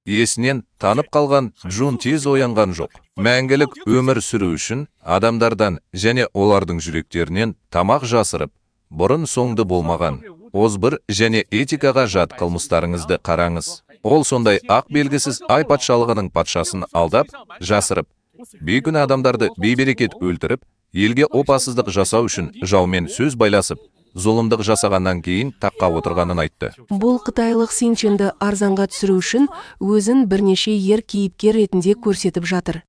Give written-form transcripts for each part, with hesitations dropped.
Есінен танып қалған Джун тез оянған жоқ. Мәңгілік өмір сүру үшін адамдардан және олардың жүректерінен тамақ жасырып, бұрын соңды болмаған озбыр және этикаға жат қылмыстарыңызды қараңыз. Ол сондай ақ белгісіз ай патшалығының патшасын алдап, жасырып, бейкүнә адамдарды бейберекет өлтіріп, елге опасыздық жасау үшін жаумен сөз байласып, зұлымдық жасағаннан кейін таққа отырғанын айтты. Бұл қытайлық Синченді арзанға түсіру үшін өзін бірнеше ер кейіпкер ретінде көрсетіп жатыр.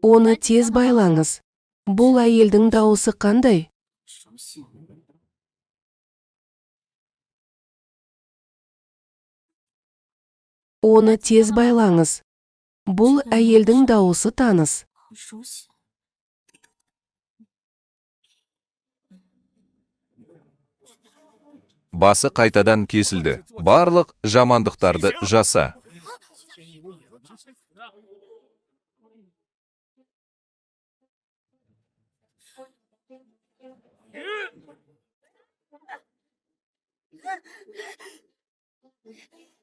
Оны тез байлаңыз. Бұл әйелдің дауысы қандай? Оны тез байлаңыз. Бұл әйелдің дауысы таныс. Басы қайтадан кесілді. Барлық жамандықтарды жаса.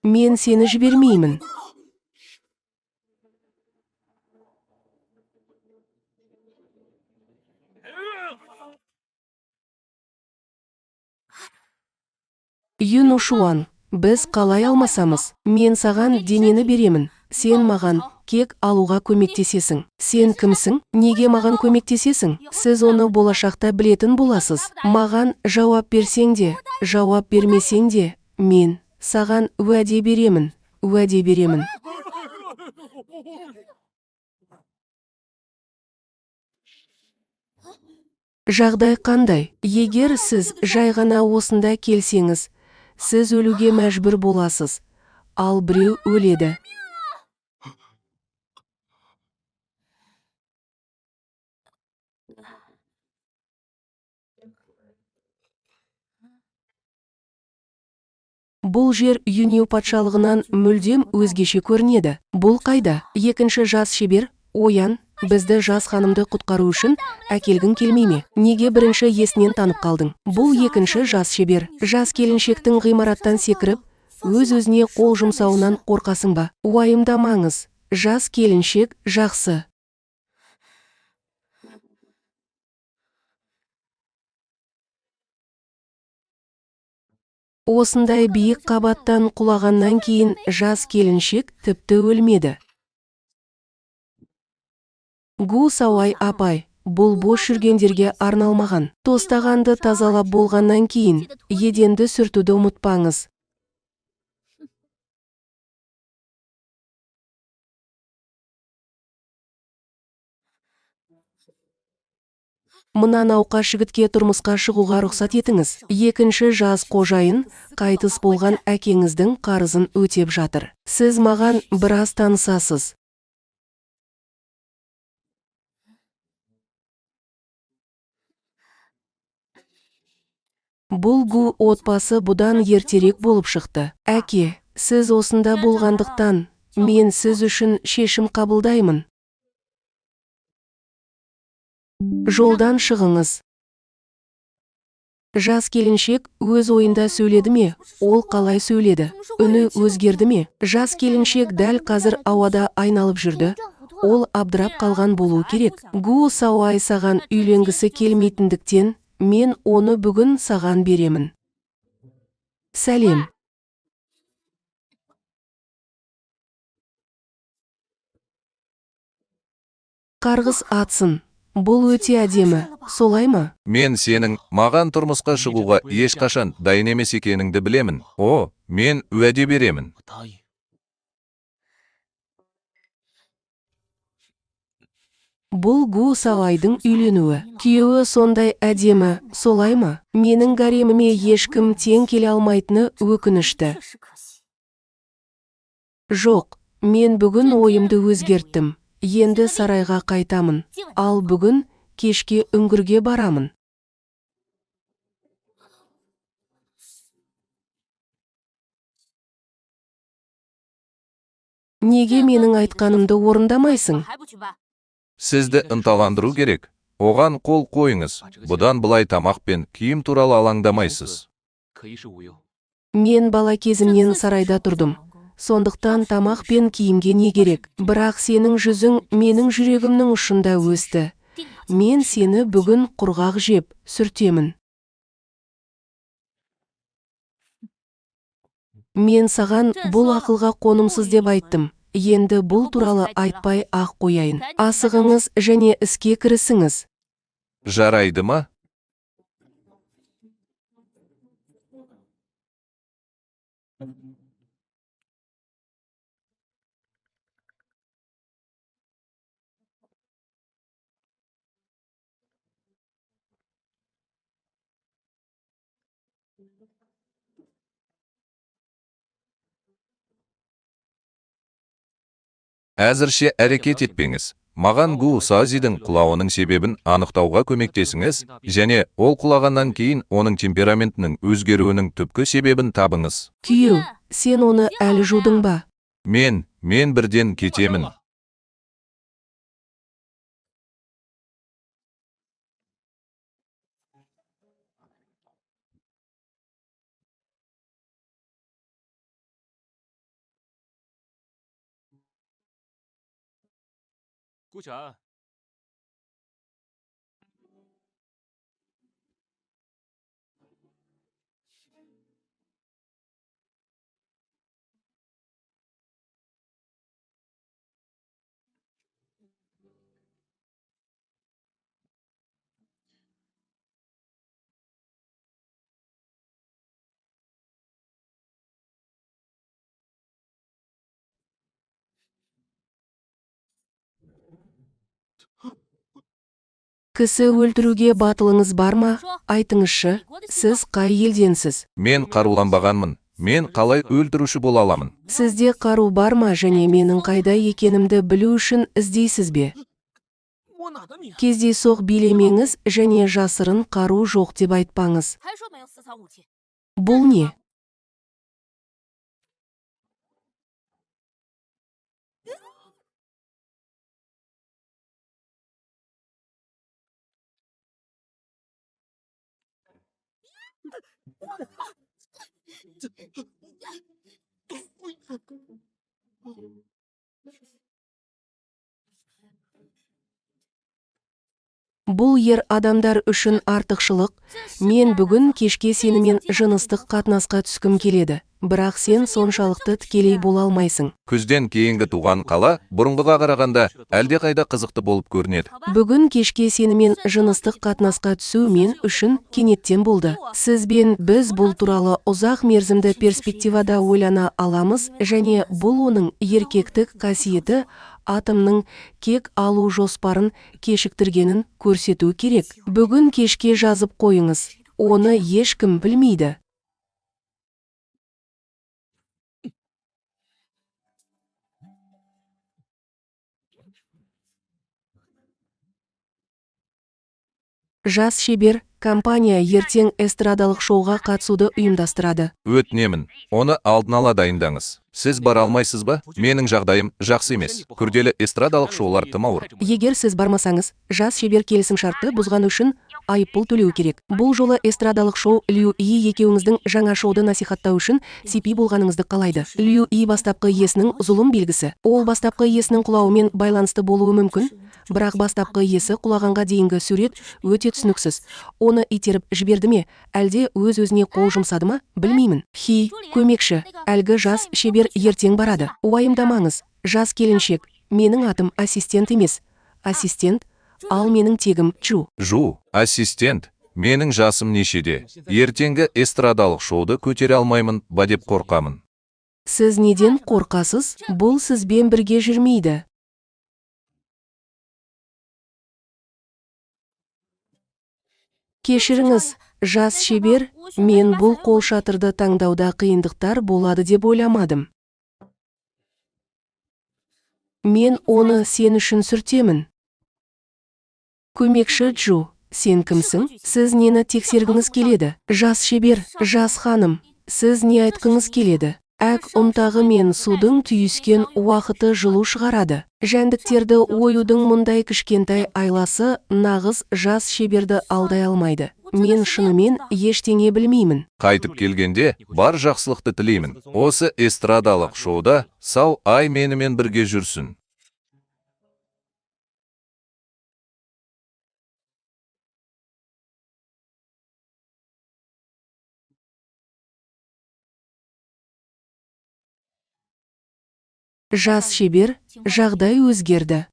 Мен сені жібермеймін. Юнушуан, біз қалай алмасамыз? Мен саған денені беремін. Сен маған кек алуға көмектесесің. Сен кімсің? Неге маған көмектесесің? Сіз оны болашақта білетін боласыз. Маған жауап берсең де, жауап бермесең де, мен саған уәде беремін. Уәде беремін. Жағдай қандай? Егер сіз жай ғана осында келсеңіз, сіз өлуге мәжбүр боласыз. Ал біреу өледі. Бұл жер Юниу патшалығынан мүлдем өзгеше көрінеді. Бұл қайда? Екінші жас шебер, оян, бізді жас ханымды құтқару үшін әкелгің келмей ме? Неге бірінші есінен танып қалдың? Бұл екінші жас шебер. Жас келіншектің ғимараттан секіріп, өз-өзіне қол жұмсауынан қорқасың ба? Уайымдамаңыз. Жас келіншек жақсы. Осындай биік қабаттан құлағаннан кейін жас келіншек тіпті өлмеді. Гу Сауай апай, бұл бос жүргендерге арналмаған. Тостағанды тазалап болғаннан кейін еденді сүртуді ұмытпаңыз. Мына науқас жігітке тұрмысқа шығуға рұқсат етіңіз. Екінші жас қожайын қайтыс болған әкеңіздің қарызын өтеп жатыр. Сіз маған біраз танысасыз. Бұл Гу отбасы бұдан ертерек болып шықты. Әке, сіз осында болғандықтан, мен сіз үшін шешім қабылдаймын. Жолдан шығыңыз. Жас келіншек өз ойында сөйледі ме? Ол қалай сөйледі? Үні өзгерді ме? Жас келіншек дәл қазір ауада айналып жүрді. Ол абдырап қалған болуы керек. Гу Сауай саған үйленгісі келмейтіндіктен, мен оны бүгін саған беремін. Сәлем. Қарғыс атсын. Бұл өте әдемі, солай ма? Мен сенің маған тұрмысқа шығуға ешқашан дайын емес екеніңді білемін. О, мен уәде беремін. Бұл Гу Сағайдың үйленуі. Күйеуі сондай әдемі, солай ма? Менің гареміме ешкім тең келе алмайтыны өкінішті. Жоқ, мен бүгін ойымды өзгерттім. Енді сарайға қайтамын. Ал бүгін кешке үңгірге барамын. Неге менің айтқанымды орындамайсың? Сізді ынталандыру керек. Оған қол қойыңыз. Бұдан былай тамақ пен киім туралы алаңдамайсыз. Мен бала кезімнен сарайда тұрдым. Сондықтан тамақ пен киімге не керек? Бірақ сенің жүзің менің жүрегімнің ұшында өсті. Мен сені бүгін құрғақ жеп сүртемін. Мен саған бұл ақылға қонымсыз деп айттым. Енді бұл туралы айтпай ақ қояйын. Асығыңыз және іске кірісіңіз. Жарайды ма? Әзірше әрекет етпеңіз. Маған Гу Сазидің құлауының себебін анықтауға көмектесіңіз, және ол құлағаннан кейін оның темпераментінің өзгеруінің түпкі себебін табыңыз. Күйеу, сен оны әлі жудың ба? Мен бірден кетемін. Кісі өлтіруге батылыңыз бар ма? Айтыңызшы, сіз қай елденсіз? Мен қаруланбағанмын. Мен қалай өлтіруші бола аламын? Сізде қару бар ма және менің қайда екенімді білу үшін іздейсіз бе? Кездейсоқ билемеңіз және жасырын қару жоқ деп айтпаңыз. Бұл не? Бұл ер адамдар үшін артықшылық. Мен бүгін кешке сенімен жыныстық қатынасқа түскім келеді. Бірақ сен соншалықты тікелей бола алмайсың. Күзден кейінгі туған қала бұрынғыға қарағанда әлде қайда қызықты болып көрінеді. Бүгін кешке сенімен жыныстық қатынасқа түсу мен үшін кенеттен болды. Сізбен біз бұл туралы ұзақ мерзімді перспективада ойлана аламыз және бұл оның еркектік қасиеті атымның кек алу жоспарын кешіктіргенін көрсету керек. Бүгін кешке жазып қойыңыз. Оны ешкім білмейді. Жас шебер компания ертең эстрадалық шоуға қатысуды ұйымдастырады. Өтінемін, оны алдын ала дайындаңыз. Сіз бара алмайсыз ба? Менің жағдайым жақсы емес. Күрделі эстрадалық шоулар тым ауыр. Егер сіз бармасаңыз, жас шебер келісім шартты бұзған үшін айыппұл төлеу керек. Бұл жолы эстрадалық шоу Лю И екеуіңіздің жаңа шоуды насихаттау үшін CP болғаныңызды қалайды. Лю И бастапқы иесінің зұлым белгісі. Ол бастапқы иесінің құлауымен байланысты болуы мүмкін, бірақ бастапқы иесі құлағанға дейінгі сурет өте түсініксіз. Оны итеріп жіберді ме, әлде өз-өзіне қол жұмсады ма, білмеймін. Көмекші, әлгі жас шебер ертең барады. Уайымдамаңыз, жас келіншек, менің атым ассистент емес. Ассистент, ал менің тегім Чу. Ассистент, менің жасым нешеде? Ертеңгі эстрадалық шоуды көтере алмаймын ба деп қорқамын. Сіз неден қорқасыз? Бұл сізбен бірге жүрмейді. Кешіріңіз, жас шебер, мен бұл қолшатырды таңдауда қиындықтар болады деп ойламадым. Мен оны сен үшін сүртемін. Көмекші Джу, сен кімсің? Сіз нені тексергіңіз келеді? Жас шебер, жас ханым, сіз не айтқыңыз келеді? Әк ұмтағы мен судың түйіскен уақыты жылу шығарады. Жәндіктерді оюдың мұндай кішкентай айласы нағыз жас шеберді алдай алмайды. Мен шынымен ештеңе білмеймін. Қайтып келгенде бар жақсылықты тілеймін. Осы эстрадалық шоуда Сау Ай менімен бірге жүрсін. Жас шебер, жағдай өзгерді.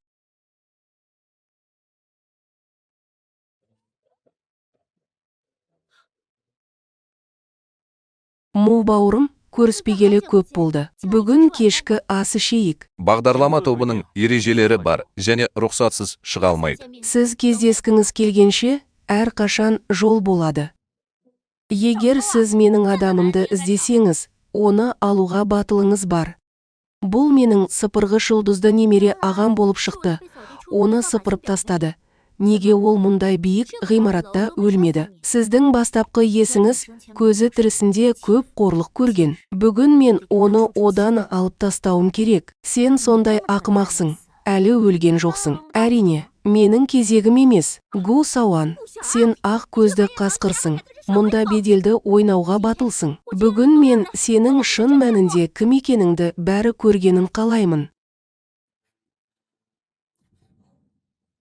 Му бауырым, көріспегелі көп болды. Бүгін кешкі ас ішейік. Бағдарлама тобының ережелері бар және рұқсатсыз шыға алмайды. Сіз кездескіңіз келгенше, әрқашан жол болады. Егер сіз менің адамымды іздесеңіз, оны алуға батылыңыз бар. Бұл менің сыпырғы жұлдызды немере ағам болып шықты. Оны сыпырып тастады. Неге ол мұндай биік ғимаратта өлмеді? Сіздің бастапқы есіңіз көзі тірісінде көп қорлық көрген. Бүгін мен оны одан алып тастауым керек. Сен сондай ақымақсың. Әлі өлген жоқсың. Әрине, менің кезегім емес. Гу Сауан, сен ақ көзді қасқырсың. Мұнда беделді ойнауға батылсың. Бүгін мен сенің шын мәнінде кім екеніңді бәрі көргенін қалаймын.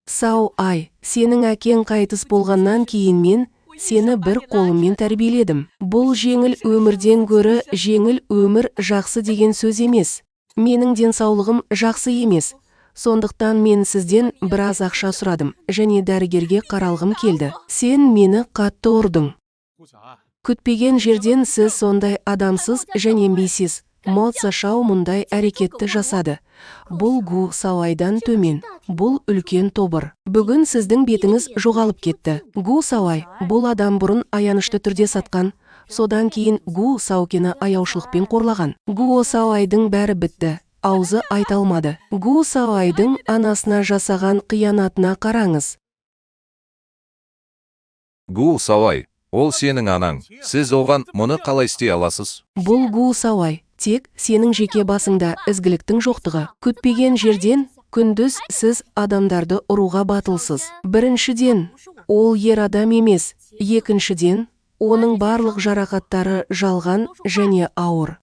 Сау Ай, сенің әкең қайтыс болғаннан кейін мен сені бір қолыммен тәрбиеледім. Бұл жеңіл өмірден гөрі жеңіл өмір жақсы деген сөз емес. Менің денсаулығым жақсы емес. Сондықтан мен сізден біраз ақша сұрадым және дәрігерге қаралғым келді. Сен мені қатты ұрдың. Күтпеген жерден сіз сондай адамсыз және миссис Мо Цзашау мұндай әрекетті жасады. Бұл Гу Сауайдан төмен. Бұл үлкен тобыр. Бүгін сіздің бетіңіз жоғалып кетті. Гу Сауай, бұл адам бұрын аянышты түрде сатқан. Содан кейін Гу Саукені аяушылықпен қорлаған. Гу Сауайдың бәрі бітті. Аузы айта алмады. Гу Сауайдың анасына жасаған қиянатына қараңыз. Гу Сауай, ол сенің анаң. Сіз оған мұны қалай істей аласыз? Бұл Гу Сауай, тек сенің жеке басыңда ізгіліктің жоқтығы. Күтпеген жерден күндіз сіз адамдарды ұруға батылсыз. Біріншіден, ол ер адам емес. Екіншіден, оның барлық жарақаттары жалған және ауыр.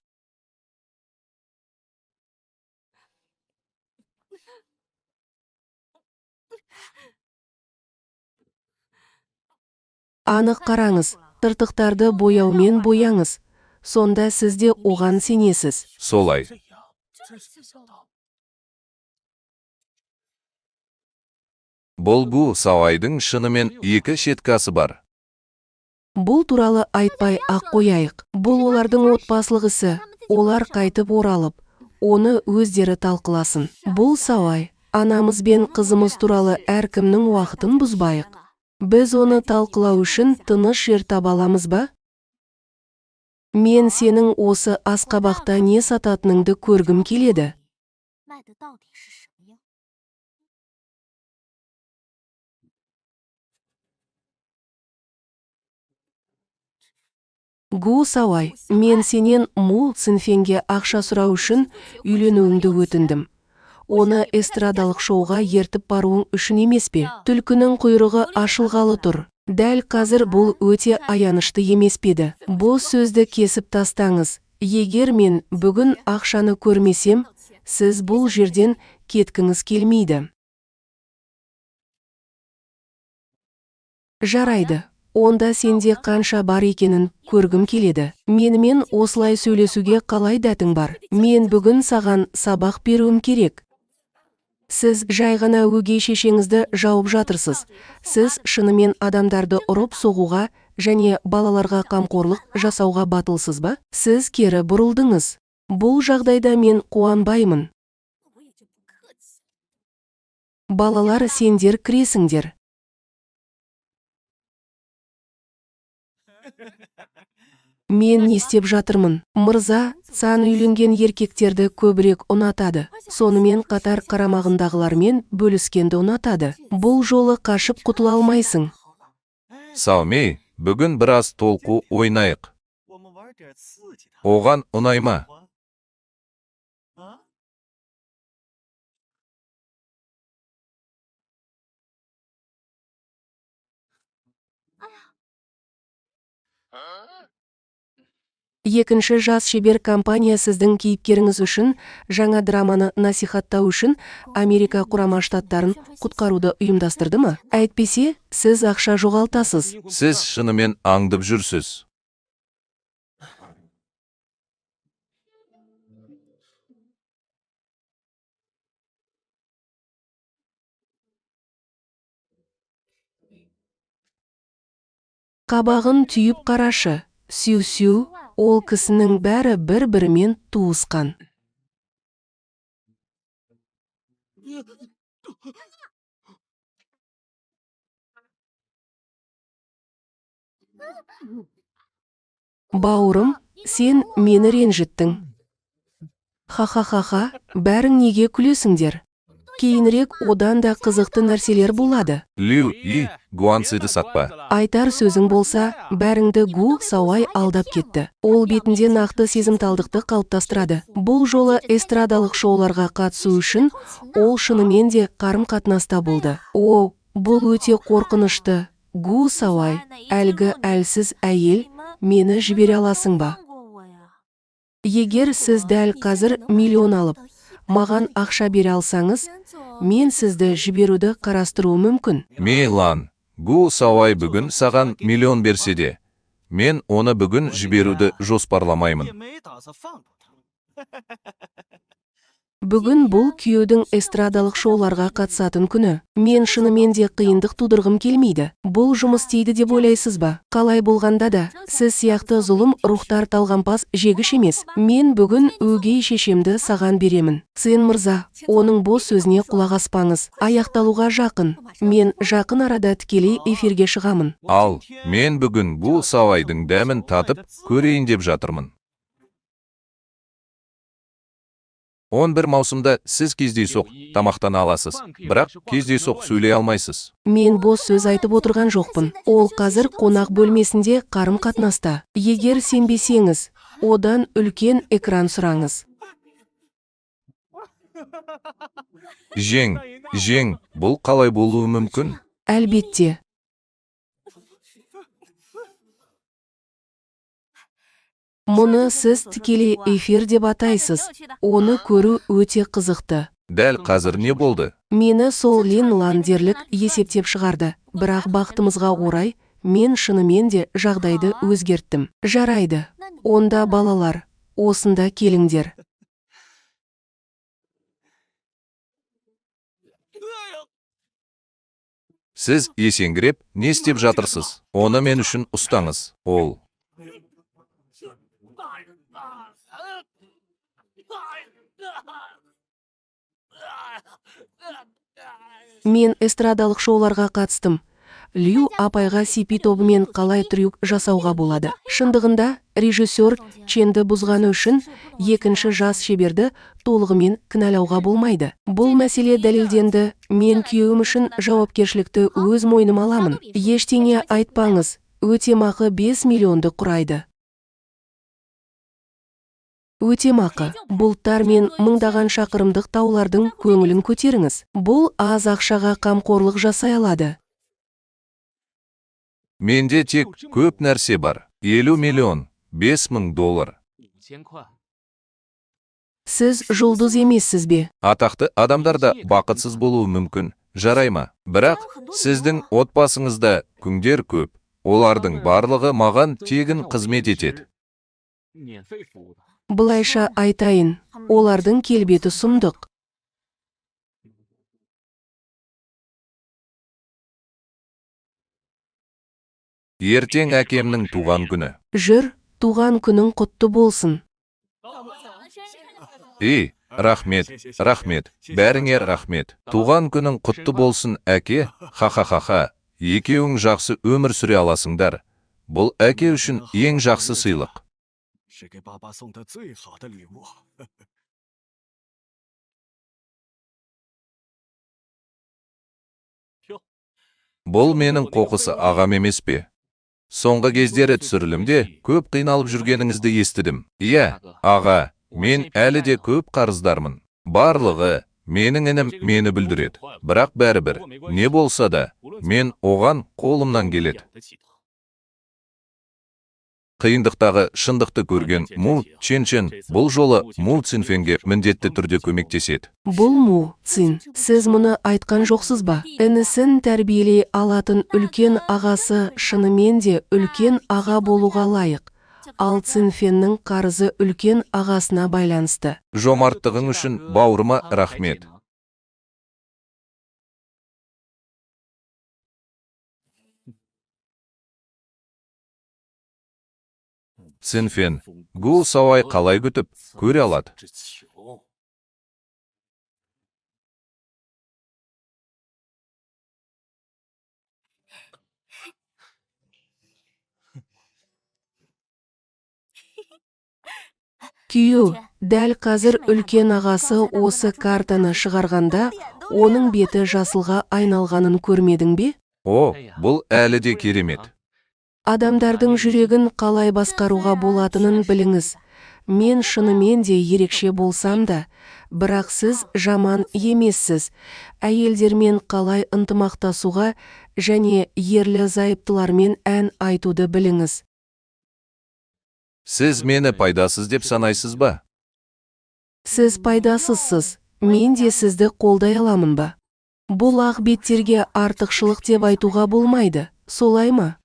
Анық қараңыз, тыртықтарды бояумен бояңыз. Сонда сіз де оған сенесіз. Солай. Бұл Гу Сауайдың шынымен екі шеткасы бар. Бұл туралы айтпай ақ қояйық. Бұл олардың отбасылық ісі. Олар қайтып оралып, оны өздері талқыласын. Бұл Сауай, анамыз бен қызымыз туралы әркімнің уақытын бұзбайық. Біз оны талқылау үшін тыныш жер таба аламыз ба? Мен сенің осы асқабақта не сататыныңды көргім келеді. Гу Сауай, мен сенен Му Цинфенге ақша сұрау үшін үйленуіңді өтіндім. Оны эстрадалық шоуға ертіп баруың үшін емес пе? Түлкінің құйрығы ашылғалы тұр. Дәл қазір бұл өте аянышты емес педі. Бос сөзді кесіп тастаңыз. Егер мен бүгін ақшаны көрмесем, сіз бұл жерден кеткіңіз келмейді. Жарайды. Онда сенде қанша бар екенін көргім келеді. Менімен осылай сөйлесуге қалай дәтің бар? Мен бүгін саған сабақ беруім керек. Сіз жай ғана өгей шешеңізді жауып жатырсыз. Сіз шынымен адамдарды ұрып соғуға және балаларға қамқорлық жасауға батылсыз ба? Сіз кері бұрылдыңыз. Бұл жағдайда мен қуанбаймын. Балалар, сендер кіресіңдер. Мен не істеп жатырмын? Мырза, сан үйленген еркектерді көбірек ұнатады. Сонымен қатар қарамағындағылармен бөліскенді ұнатады. Бұл жолы қашып құтыла алмайсың. Саумей, бүгін біраз толқу ойнайық. Оған ұнайма. Екінші жас шебер компания сіздің кейіпкеріңіз үшін жаңа драманы насихаттау үшін Америка Құрама Штаттарын құтқаруды ұйымдастырды ма? Әйтпесе, сіз ақша жоғалтасыз. Сіз шынымен аңдып жүрсіз. Қабағын түйіп қарашы. Сю-сю, ол кісінің бәрі бір-бірімен туысқан. Бауырым, сен мені ренжіттің. Ха-ха-ха-ха, бәрің неге күлесіңдер? Кейінірек одан да қызықты нәрселер болады. Лю И, Гуансиді сатпа. Айтар сөзің болса, бәріңді Гу Сауай алдап кетті. Ол бетінде нақты сезімталдықты қалыптастырады. Бұл жолы эстрадалық шоуларға қатысу үшін ол шынымен де қарым-қатынаста болды. О, бұл өте қорқынышты. Гу Сауай, әлгі әлсіз әйел, мені жібере аласың ба? Егер сіз дәл қазір миллион алып, маған ақша бере алсаңыз, мен сізді жіберуді қарастыруы мүмкін. Мейлан, Гу Сауай бүгін саған миллион берсе де, мен оны бүгін жіберуді жоспарламаймын. Бүгін бұл күйеудің эстрадалық шоуларға қатысатын күні. Мен шынымен де қиындық тудырғым келмейді. Бұл жұмыс істейді деп ойлайсыз ба? Қалай болғанда да, сіз сияқты зұлым рухтар талғампаз жегіш емес. Мен бүгін өгей шешемді саған беремін. Сен мырза, оның бос сөзіне құлақ аспаңыз. Аяқталуға жақын. Мен жақын арада тікелей эфирге шығамын. Ал, мен бүгін Гу Сауайдың дәмін татып көрейін деп жатырмын. 11 маусымда сіз кездейсоқ тамақтана аласыз, бірақ кездейсоқ сөйлей алмайсыз. Мен бос сөз айтып отырған жоқпын. Ол қазір қонақ бөлмесінде қарым-қатынаста. Егер сенбесеңіз, одан үлкен экран сұраңыз. Жең, бұл қалай болуы мүмкін? Әлбетте. Мұны сіз тікелей эфир деп атайсыз. Оны көру өте қызықты. Дәл қазір не болды? Мені сол Лин Ландерлік есептеп шығарды. Бірақ бақытымызға орай, мен шынымен де жағдайды өзгерттім. Жарайды. Онда балалар, осында келіңдер. Сіз есеңгіреп, не істеп жатырсыз? Оны мен үшін ұстаңыз. Ол. Мен эстрадалық шоуларға қатыстым. Лю апайға CP тобымен қалай трюк жасауға болады. Шындығында, режиссер Ченді бұзғаны үшін екінші жас шеберді толығымен кінәлауға болмайды. Бұл мәселе дәлелденді. Мен күйеуім үшін жауапкершілікті өз мойныма аламын. Ештеңе айтпаңыз. Өтемақы 5 миллионды құрайды. Өтемақы. Бұлттар мен мыңдаған шақырымдық таулардың көңілін көтеріңіз. Бұл аз ақшаға қамқорлық жасай алады. Менде тек көп нәрсе бар. 50 миллион, 5000 доллар. Сіз жұлдыз емессіз бе? Атақты адамдар да бақытсыз болуы мүмкін. Жарайма. Бірақ сіздің отбасыңызда күңдер көп. Олардың барлығы маған тегін қызмет етеді. Бұлайша айтайын, олардың келбеті сұмдық. Ертең әкемнің туған күні. Жүр, туған күнің құтты болсын. Рахмет, бәріңе рахмет. Туған күнің құтты болсын, әке. Ха-ха-ха-ха. Екеуің жақсы өмір сүре аласыңдар. Бұл әке үшін ең жақсы сыйлық. 是给爸爸送的最好的礼物。Бұл менің қоқысы ағам емес пе? Соңғы кездері түсірілімде көп қиналып жүргеніңізді естідім. Иә, аға, мен әлі де көп қарыздармын. Барлығы менің інім мені бүлдіреді. Бірақ бәрібір, не болса да, мен оған қолымнан келеді. Қиындықтағы шындықты көрген Му Чен-чен бұл жолы Му Цинфенге міндетті түрде көмектеседі. Бұл Му Цин, сіз мұны айтқан жоқсыз ба? Інісін тәрбиелей алатын үлкен ағасы шынымен де үлкен аға болуға лайық. Ал Цинфеннің қарызы үлкен ағасына байланысты. Жомарттығың үшін бауырыма рахмет. Цинфен, Гу Сауай қалай күтіп, көре алады. Күйеу, дәл қазір үлкен ағасы осы картаны шығарғанда, оның беті жасылға айналғанын көрмедің бе? О, бұл әлі де керемет. Адамдардың жүрегін қалай басқаруға болатынын біліңіз. Мен шынымен де ерекше болсам да, бірақ сіз жаман емессіз. Әйелдермен қалай ынтымақтасуға және ерлі зайыптылармен ән айтуды біліңіз. Сіз мені пайдасыз деп санайсыз ба? Сіз пайдасызсыз, мен де сізді қолдай аламын ба? Бұл ақ беттерге артықшылық деп айтуға болмайды, солай ма?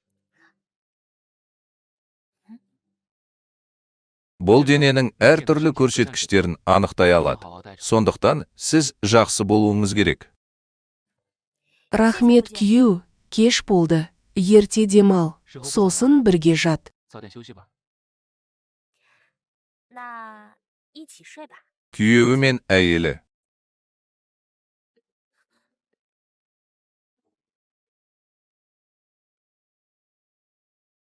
Бұл дененің әртүрлі көрсеткіштерін анықтай алады. Сондықтан сіз жақсы болуыңыз керек. Рахмет күйеу, кеш болды, ерте демал, сосын бірге жат. Күйеуі мен әйелі.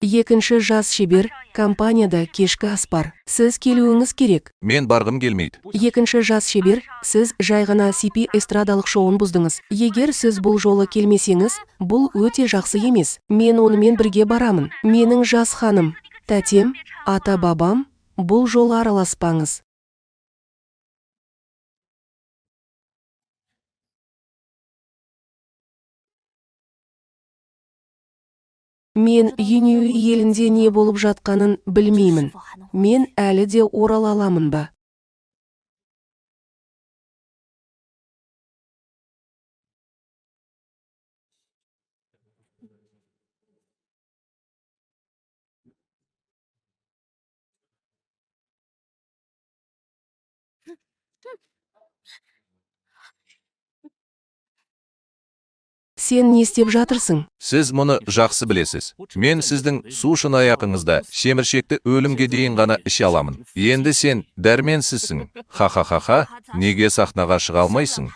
Екінші жас шебер, компанияда кешкі ас бар. Сіз келуіңіз керек. Мен барғым келмейді. Екінші жас шебер, сіз жай ғана CP эстрадалық шоуын бұздыңыз. Егер сіз бұл жолы келмесеңіз, бұл өте жақсы емес. Мен онымен бірге барамын. Менің жас ханым, тәтем, ата-бабам, бұл жолы араласпаңыз. Мен Юнью елінде не болып жатқанын білмеймін. Мен әлі де орала аламын ба? Сен не істеп жатырсың? Сіз мұны жақсы білесіз. Мен сіздің су шынаяқыңызда шеміршекті өлімге дейін ғана іше аламын. Енді сен дәрменсізсің. Ха-ха-ха-ха, неге сахнаға шыға алмайсың?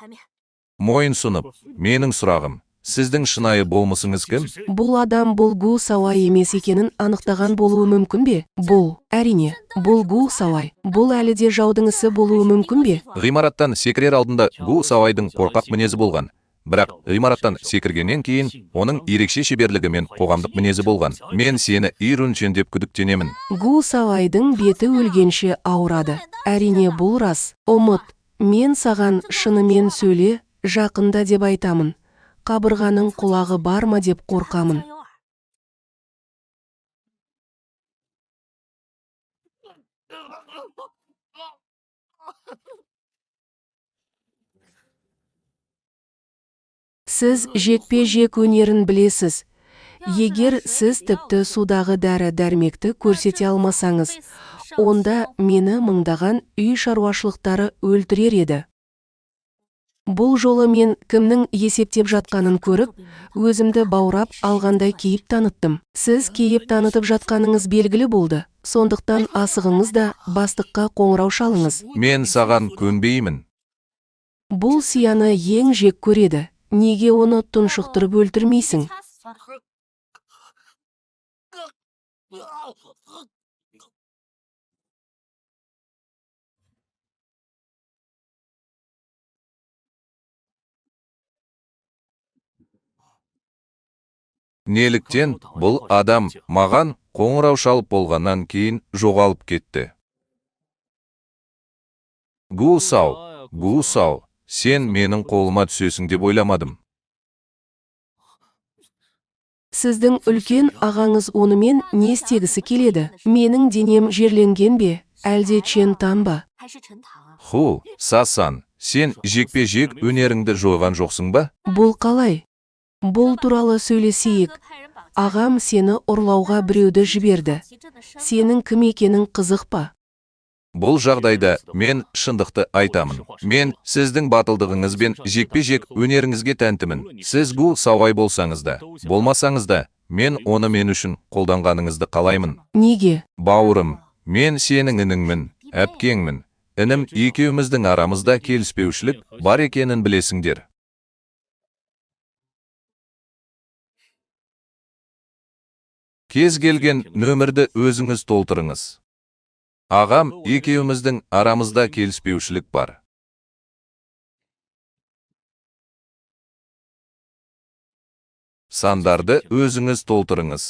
Мойын сұнып, менің сұрағым, сіздің шынайы болмысыңыз кім? Бұл адам бұл Гу Сауай емес екенін анықтаған болуы мүмкін бе? Бұл, әрине, бұл Гу Сауай. Бұл әлі де жаудың ісі болуы мүмкін бе? Ғимараттан секірер алдында Гу Сауайдың қорқақ мінезі болған. Бірақ ғимараттан секіргеннен кейін оның ерекше шеберлігі мен қоғамдық мінезі болған. Мен сені Ирунчен деп күдіктенемін. Гу Сауайдың беті өлгенше ауырады. Әрине бұл рас. Ұмыт, мен саған шынымен сөйле, жақында деп айтамын. Қабырғаның құлағы бар ма деп қорқамын. Сіз жекпе-жек өнерін білесіз. Егер сіз тіпті судағы дәрі-дәрмекті көрсете алмасаңыз, онда мені мыңдаған үй шаруашылықтары өлтірер еді. Бұл жолы мен кімнің есептеп жатқанын көріп, өзімді баурап алғандай кейіп таныттым. Сіз кейіп танытып жатқаныңыз белгілі болды. Сондықтан асығыңыз да бастыққа қоңырау шалыңыз. Мен саған көнбеймін. Бұл сияны ең жек көреді. Неге оны тұншықтырып өлтірмейсің? Неліктен бұл адам маған қоңырау шалып болғаннан кейін жоғалып кетті. Гусау, сен менің қолыма түсесің деп ойламадым. Сіздің үлкен ағаңыз онымен не істегісі келеді? Менің денем жерленген бе, әлде Чен Тан ба? Сасан, сен жекпе-жек өнеріңді жойған жоқсың ба? Бұл қалай? Бұл туралы сөйлесейік. Ағам сені ұрлауға біреуді жіберді. Сенің кім екенің қызық па? Бұл жағдайда мен шындықты айтамын. Мен сіздің батылдығыңыз бен жекпе-жек өнеріңізге тәнтімін. Сіз Гусау болсаңыз да, болмасаңыз да, мен оны мен үшін қолданғаныңызды қалаймын. Неге? Бауырым, мен сенің ініңмін, әпкеңмін. Інім екеуміздің арамызда келіспеушілік бар екенін білесіңдер. Кез келген нөмірді өзіңіз толтырыңыз. Ағам, екеуміздің арамызда келіспеушілік бар. Сандарды өзіңіз толтырыңыз.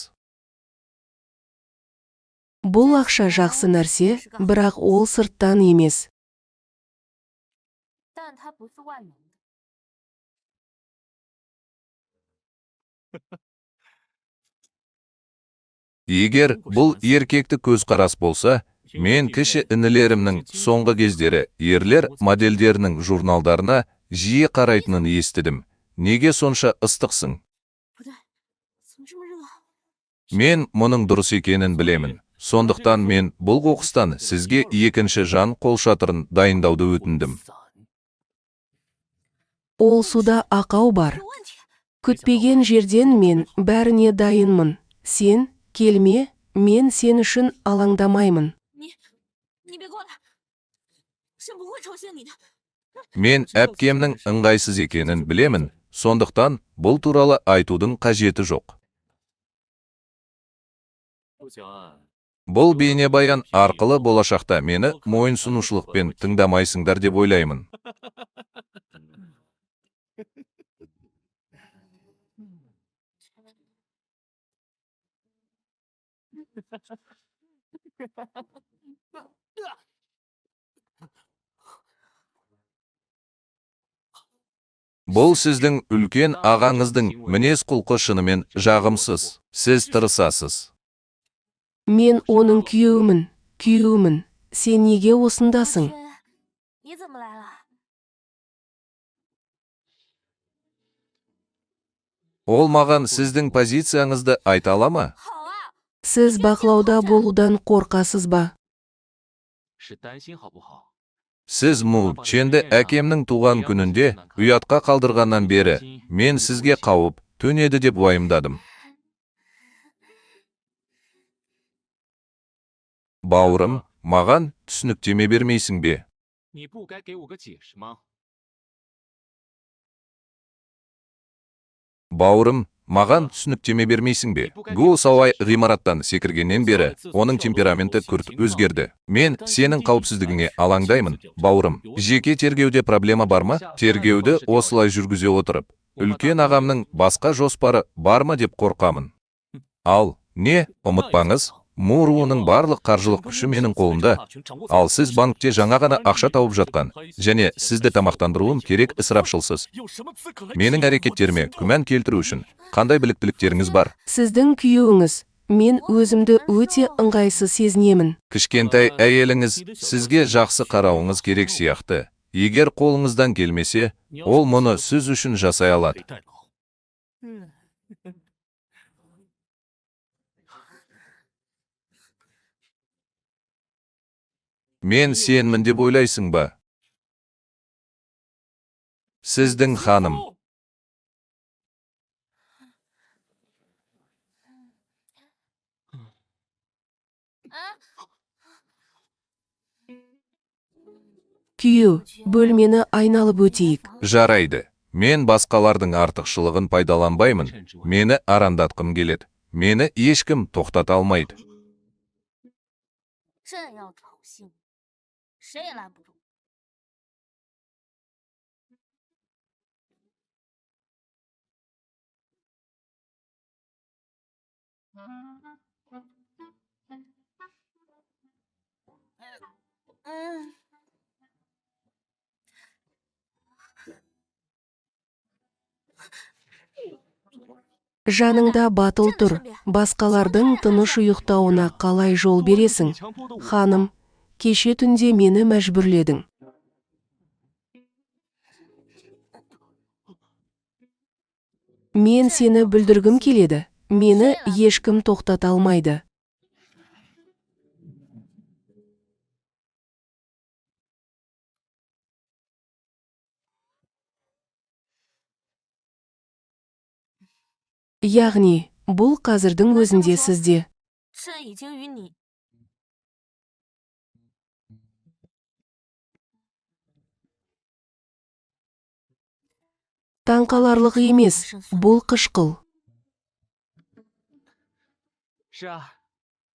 Бұл ақша жақсы нәрсе, бірақ ол сырттан емес. Егер бұл еркекті көзқарас болса, мен кіші інілерімнің соңғы кездері ерлер модельдерінің журналдарына жиі қарайтынын естідім. Неге сонша ыстықсың? Мен мұның дұрыс екенін білемін. Сондықтан мен бұл қоқыстан сізге екінші жан қолшатырын дайындауды өтіндім. Ол суда ақау бар. Күтпеген жерден мен бәріне дайынмын. Сен келме, мен сен үшін алаңдамаймын. Мен әпкемнің ыңғайсыз екенін білемін, сондықтан бұл туралы айтудың қажеті жоқ. Бұл бейнебаян арқылы болашақта мені мойынсұнушылықпен тыңдамайсыңдар деп ойлаймын. Бұл сіздің үлкен ағаңыздың мінез құлқы шынымен жағымсыз. Сіз тырысасыз. Мен оның күйеуімін. Сен неге осындасың? Ол маған сіздің позицияңызды айта ала ма? Сіз бақылауда болудан қорқасыз ба? Сіз Ченді әкемнің туған күнінде ұятқа қалдырғаннан бері мен сізге қауіп төнеді деп уайымдадым. Бауырым, маған түсініктеме бермейсің бе? Бауырым, маған түсініктеме бермейсің бе? Гусау ғимараттан секіргеннен бері оның темпераменті күрт өзгерді. Мен сенің қауіпсіздігіңе алаңдаймын. Бауырым, жеке тергеуде проблема бар ма? Тергеуді осылай жүргізе отырып, үлкен ағамның басқа жоспары бар ма деп қорқамын. Ал, не, ұмытпаңыз, Руының барлық қаржылық күші менің қолымда. Ал сіз банкте жаңа ғана ақша тауып жатқан, және сізді тамақтандыруым керек ысырапшылсыз. Менің әрекеттеріме күмән келтіру үшін қандай біліктіліктеріңіз бар? Сіздің күйеуіңіз, мен өзімді өте ыңғайсыз сезінемін. Кішкентай әйеліңіз сізге жақсы қарауыңыз керек сияқты. Егер қолыңыздан келмесе, ол мұны сіз үшін жасай алады. Мен сенмін деп ойлайсың ба? Сіздің ханым. Күйеу, бөлмені айналып өтейік. Жарайды. Мен басқалардың артықшылығын пайдаланбаймын. Мені арандатқым келеді. Мені ешкім тоқтата алмайды. 朕要挑衅，谁也拦不住。嗯。 Жаныңда батыл тұр, басқалардың тыныш ұйықтауына қалай жол бересің? Ханым, кеше түнде мені мәжбүрледің. Мен сені бүлдіргім келеді. Мені ешкім тоқтата алмайды. Яғни, бұл қазірдің өзінде сізде. 朕已经与你 Таңқаларлық емес, бұл қышқыл. 是啊，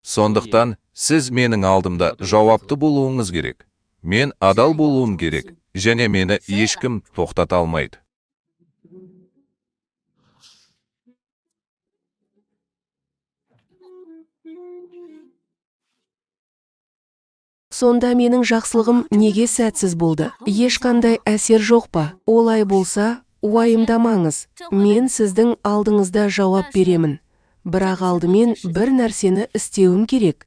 Сондықтан, сіз менің алдымда жауапты болуыңыз керек. Мен адал болуым керек, және мені ешкім тоқтата алмайды. Сонда менің жақсылығым неге сәтсіз болды? Ешқандай әсер жоқ па? Олай болса, уайымдамаңыз. Мен сіздің алдыңызда жауап беремін. Бірақ алдымен бір нәрсені істеуім керек.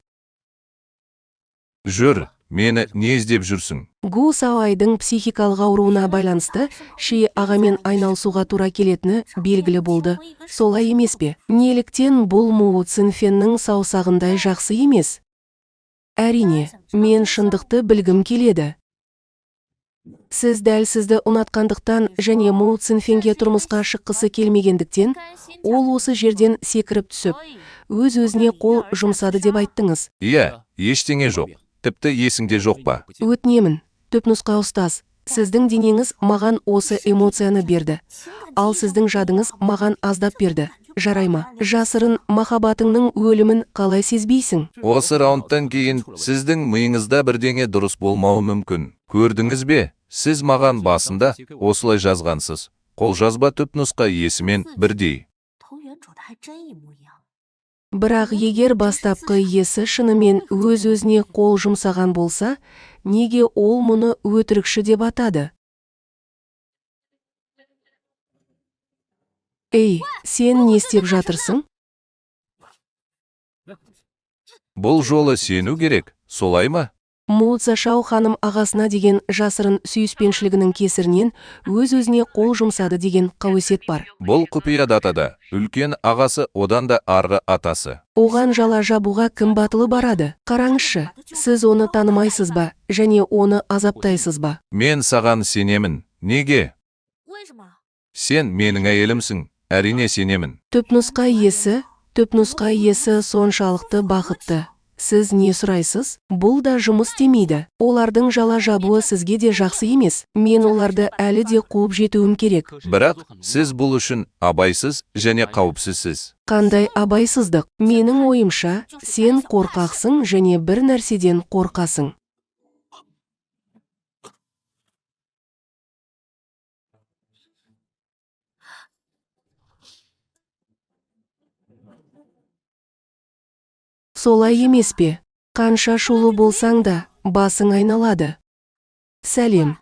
Жүр, мені не іздеп жүрсің? Гу Сауайдың психикалық ауруына байланысты Ши ағамен айналысуға тура келетіні белгілі болды. Солай емес пе? Неліктен бұл Му Цинфеннің саусағындай жақсы емес? Әрине, мен шындықты білгім келеді. Сіз дәл сізді ұнатқандықтан және Му Цинфенге тұрмысқа шыққысы келмегендіктен, ол осы жерден секіріп түсіп, өз-өзіне қол жұмсады деп айттыңыз. Иә, ештеңе жоқ. Тіпті есіңде жоқ па? Өтінемін, түпнұсқа ұстаз. Сіздің денеңіз маған осы эмоцияны берді. Ал сіздің жадыңыз маған аздап берді. Жарайма, жасырын махаббатыңның өлімін қалай сезбейсің? Осы раундтан кейін сіздің миыңызда бірдеңе дұрыс болмауы мүмкін. Көрдіңіз бе? Сіз маған басында осылай жазғансыз. Қолжазба түпнұсқа есімен бірдей. 投原主的还真一模一样。 Бірақ егер бастапқы иесі шынымен өз-өзіне қол жұмсаған болса, неге ол мұны өтірікші деп атады? Ей, сен не істеп жатырсың? Бұл жолы сену керек, солай ма? Му Цзашау ханым ағасына деген жасырын сүйіспеншілігінің кесірінен өз-өзіне қол жұмсады деген қауесет бар. Бұл құпия датада, үлкен ағасы одан да арғы атасы. Оған жала жабуға кім батылы барады? Қараңызшы, сіз оны танымайсыз ба, және оны азаптайсыз ба? Мен саған сенемін. Неге? 为什么？ Сен менің әйелімсің. Әрине сенемін. Түпнұсқа иесі соншалықты бақытты. Сіз не сұрайсыз? Бұл да жұмыс демейді. Олардың жала жабуы сізге де жақсы емес. Мен оларды әлі де қуып жетуім керек. Бірақ, сіз бұл үшін абайсыз және қауіпсізсіз. Қандай абайсыздық? Менің ойымша, сен қорқақсың және бір нәрседен қорқасың. Солай емес пе? Қанша шулы болсаң да, басың айналады. Сәлем.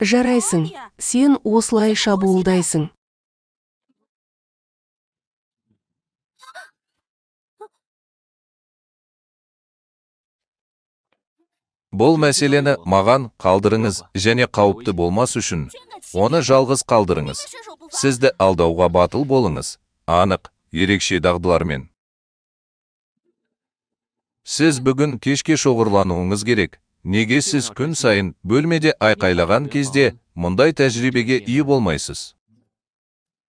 Жарайсың, сен осылай шабуылдайсың. Бұл мәселені маған қалдырыңыз және қауіпті болмас үшін, оны жалғыз қалдырыңыз. Сізді алдауға батыл болыңыз, анық, ерекше дағдылармен. Сіз бүгін кешке шоғырлануыңыз керек. Неге сіз күн сайын бөлмеде айқайлаған кезде мұндай тәжірибеге ие болмайсыз?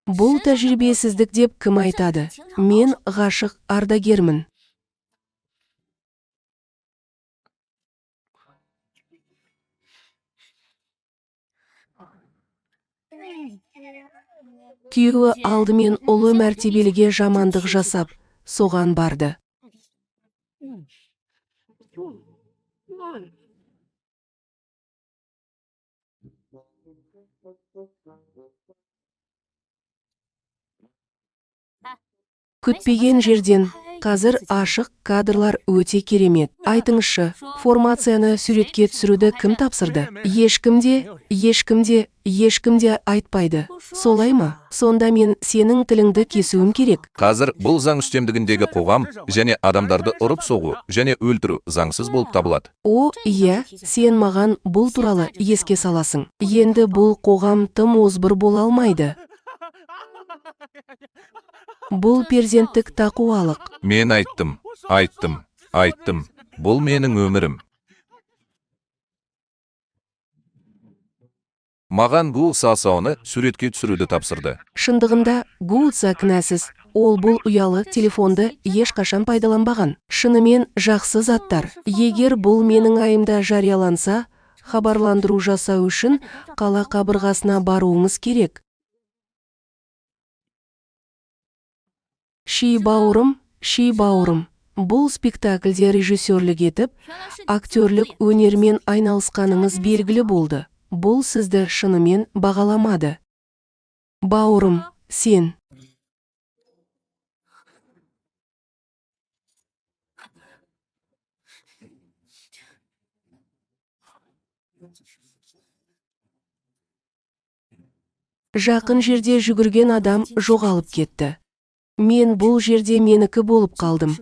Бұл тәжірибесіздік деп кім айтады? Мен ғашық ардагермін. Күйеуі алдымен ұлы мәртебеліге жамандық жасап, соған барды. Күтпеген жерден қазір ашық кадрлар өте керемет. Айтыңызшы, формацияны суретке түсіруді кім тапсырды? Ешкімде айтпайды. Солай ма? Сонда мен сенің тіліңді кесуім керек. Қазір бұл заң үстемдігіндегі қоғам және адамдарды ұрып соғу және өлтіру заңсыз болып табылады. О, иә, сен маған бұл туралы еске саласың. Енді бұл қоғам тым озбыр бола алмайды. Бұл перзенттік тақуалық. Мен айттым. Бұл менің өмірім. Маған Гул Сасауны суретке түсіруді тапсырды. Шындығында Гулса кінәсіз. Ол бұл ұялы телефонды ешқашан пайдаланбаған. Шынымен жақсы заттар. Егер бұл менің айымда жарияланса, хабарландыру жасау үшін қала қабырғасына баруымыз керек. Ши бауырым. Бұл спектакльде режиссерлік етіп, актерлік өнермен айналысқаныңыз белгілі болды. Бұл сізді шынымен бағаламады. Бауырым, сен. Жақын жерде жүгірген адам жоғалып кетті. Мен бұл жерде менікі болып қалдым.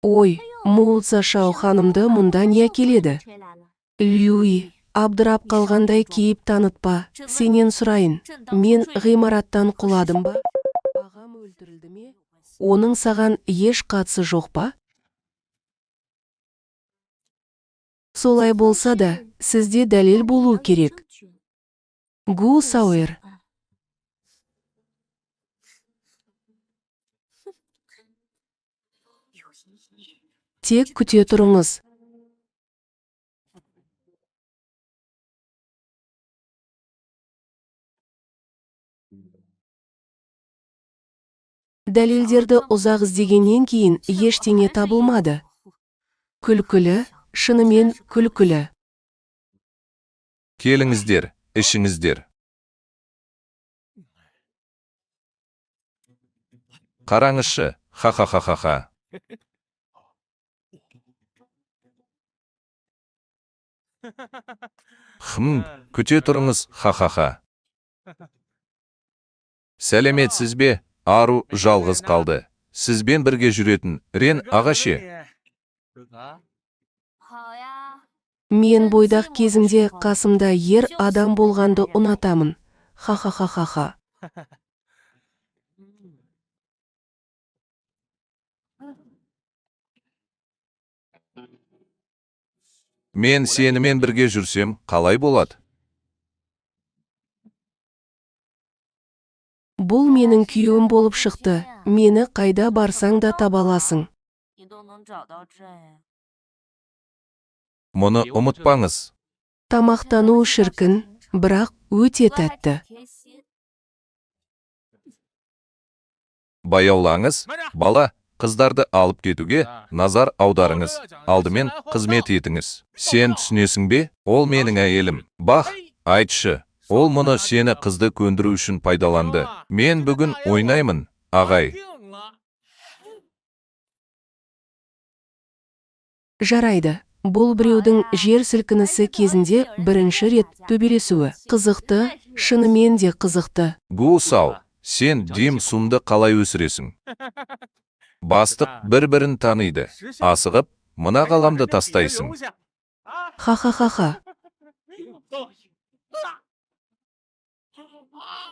Ой, Мулса Шау ханымды мұнда не әкеледі? Льюи, абдырап қалғандай кейіп танытпа. Сенен сұрайын, мен ғимараттан құладым ба? Ағам өлтірілді ме? Оның саған еш қатысы жоқ па? Солай болса да, сізде дәлел болу керек. Гу Сауэр. Тек күте тұрыңыз. Дәлелдерді ұзақ іздегеннен кейін ештеңе табылмады. Күлкілі, шынымен күлкілі. Келіңіздер, ішіңіздер. Қараңызшы, ха-ха-ха-ха-ха. Күте тұрыңыз, ха-ха-ха. Сәлеметсіз бе? Ару жалғыз қалды. Сізбен бірге жүретін Рен ағашы. Мен бойдақ кезімде қасымда ер адам болғанды ұнатамын. Ха-ха-ха-ха-ха. Мен сенімен бірге жүрсем, қалай болады? Бұл менің күйеуім болып шықты. Мені қайда барсаң да табаласың. Мұны ұмытпаңыз. Тамақтану шіркін, бірақ өте тәтті. Баяулаңыз, бала, қыздарды алып кетуге назар аударыңыз. Алдымен қызмет етіңіз. Сен түсінесің бе? Ол менің әйелім. Бах, айтшы. Ол мұны сені қызды көндіру үшін пайдаланды. Мен бүгін ойнаймын, ағай. Жарайды. Бұл біреудің жер сілкінісі кезінде бірінші рет төбелесуі. Қызықты, шынымен де қызықты. Гу Сау, сен Дим Сунды қалай өсіресің? Бастық бір-бірін таниды. Асығып, мына қаламды тастайсың. Ха-ха-ха-ха.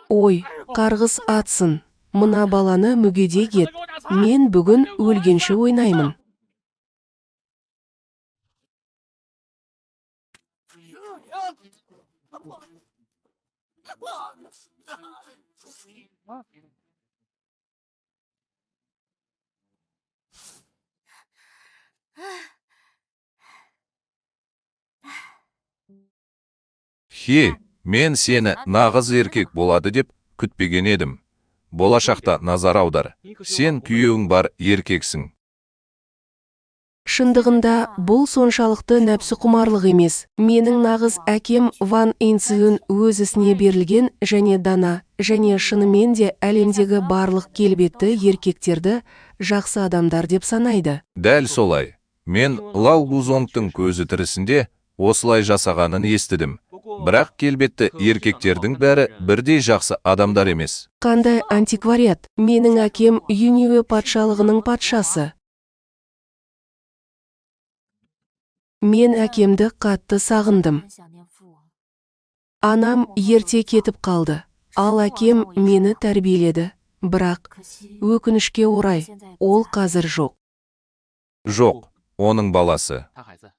Ой, қарғыс атсын. Мына баланы мүгедек ет. Мен бүгін өлгенше ойнаймын. Хе, Мен сені нағыз еркек болады деп күтпеген едім. Болашақта назар аудар. Сен күйеуің бар еркексің. Шындығында бұл соншалықты нәпсі құмарлық емес. Менің нағыз әкем Ван Инцзюн өз ісіне берілген және дана, және шынымен де әлемдегі барлық келбетті еркектерді жақсы адамдар деп санайды. Дәл солай. Мен Лау Гузонгтың көзі тірісінде осылай жасағанын естідім. Бірақ келбетті еркектердің бәрі бірдей жақсы адамдар емес. Қандай антиквариат. Менің әкем Юньюэ патшалығының патшасы. Мен әкемді қатты сағындым. 很想念父王。 Анам ерте кетіп қалды. Ал әкем мені тәрбиеледі. Бірақ, 可惜 өкінішке орай, ол қазір жоқ. Жоқ, оның баласы. 他孩子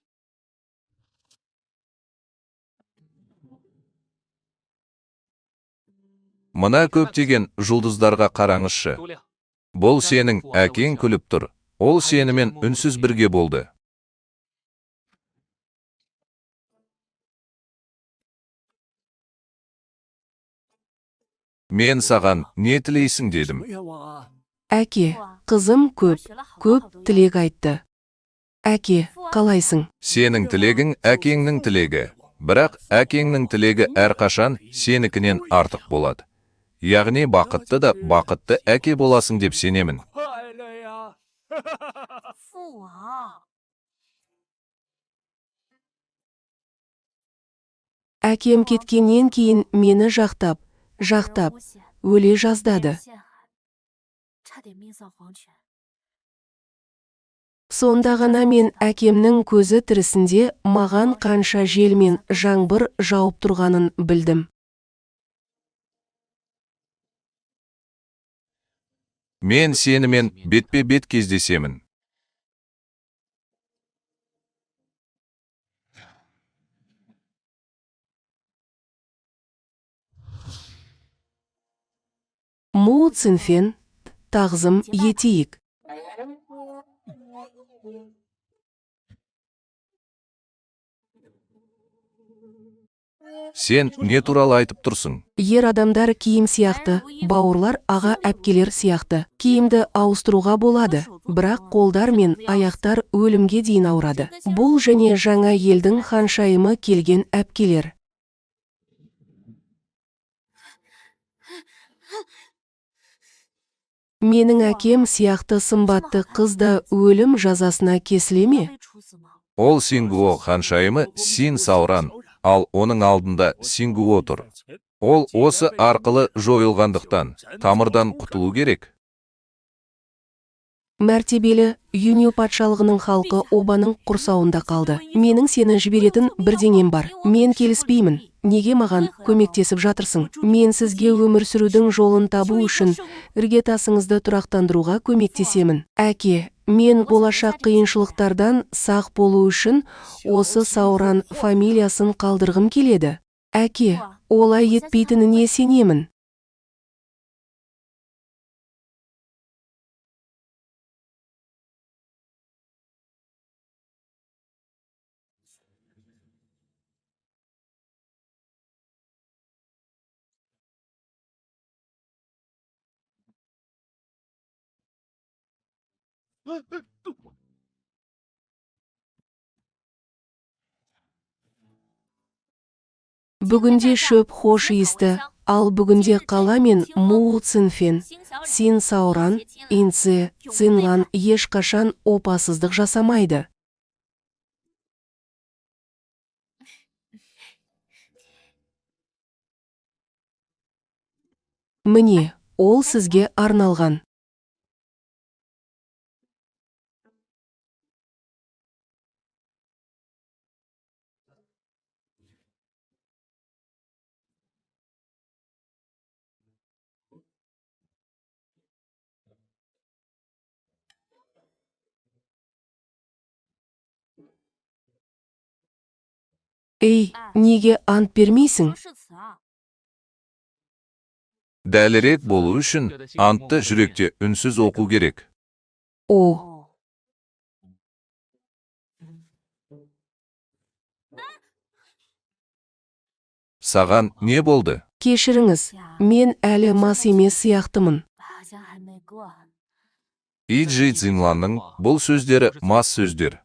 Мына көптеген жұлдыздарға қараңызшы. 诸亮， Бұл сенің әкең күліп тұр. Ол сенімен үнсіз бірге болды. Мен саған не тілейсің 什 дедім. 么愿望啊？ Әке, қызым көп тілек айтты. Әке, қалайсың? Сенің тілегің әкеңнің тілегі. Бірақ әкеңнің тілегі әрқашан сенікінен артық болады. Яғни бақытты да бақытты әке боласың деп сенемін. 快乐呀！ 父王， Әкем кеткеннен кейін мені жақтап, 无险， өле 被 жаздады. 陷害，差点命丧黄泉。 Сонда ғана мен әкемнің көзі тірісінде маған қанша жел мен жаңбыр жауып тұрғанын білдім. Мен сенімен бетпе-бет кездесемін. Му Цинфен, тағзым етейік. Сен не туралы айтып тұрсың? Ер адамдар киім сияқты, бауырлар аға әпкелер сияқты. Киімді ауыстыруға болады, бірақ қолдар мен аяқтар өлімге дейін ауырады. Бұл және жаңа елдің ханшайымы келген әпкелер. Менің әкем сияқты сымбатты қыз да өлім жазасына кесіле ме? 被处死吗？ Ол Сингуо ханшайымы Син Сауран, ал оның алдында Сингуо тұр. Ол осы арқылы жойылғандықтан тамырдан құтылу керек. Мәртебелі Юнью патшалығының халқы обаның құрсауында қалды. Менің сені жіберетін бірдеңем бар. Мен келіспеймін. Неге маған көмектесіп жатырсың? Мен сізге өмір сүрудің жолын табу үшін іргетасыңызды тұрақтандыруға көмектесемін. Әке, мен болашақ қиыншылықтардан сақ болу үшін осы Сауран фамилиясын қалдырғым келеді. Әке, олай етпейтініне сенемін. Бүгінде шөп хош иісті, ал бүгінде қала мен Му Цинфен, Син Сауран, Инце, Цинлан ешқашан опасыздық жасамайды. Міне, ол сізге арналған. Ей, неге ант бермейсің? 誓词啊！ Дәлірек болу үшін антты жүректе үнсіз оқу керек. О, 哦， Сен Саған не болды? Кешіріңіз, мен әлі мас емес сияқтымын. 好像还没过。 Иджи Цзинланның бұл сөздері мас сөздер.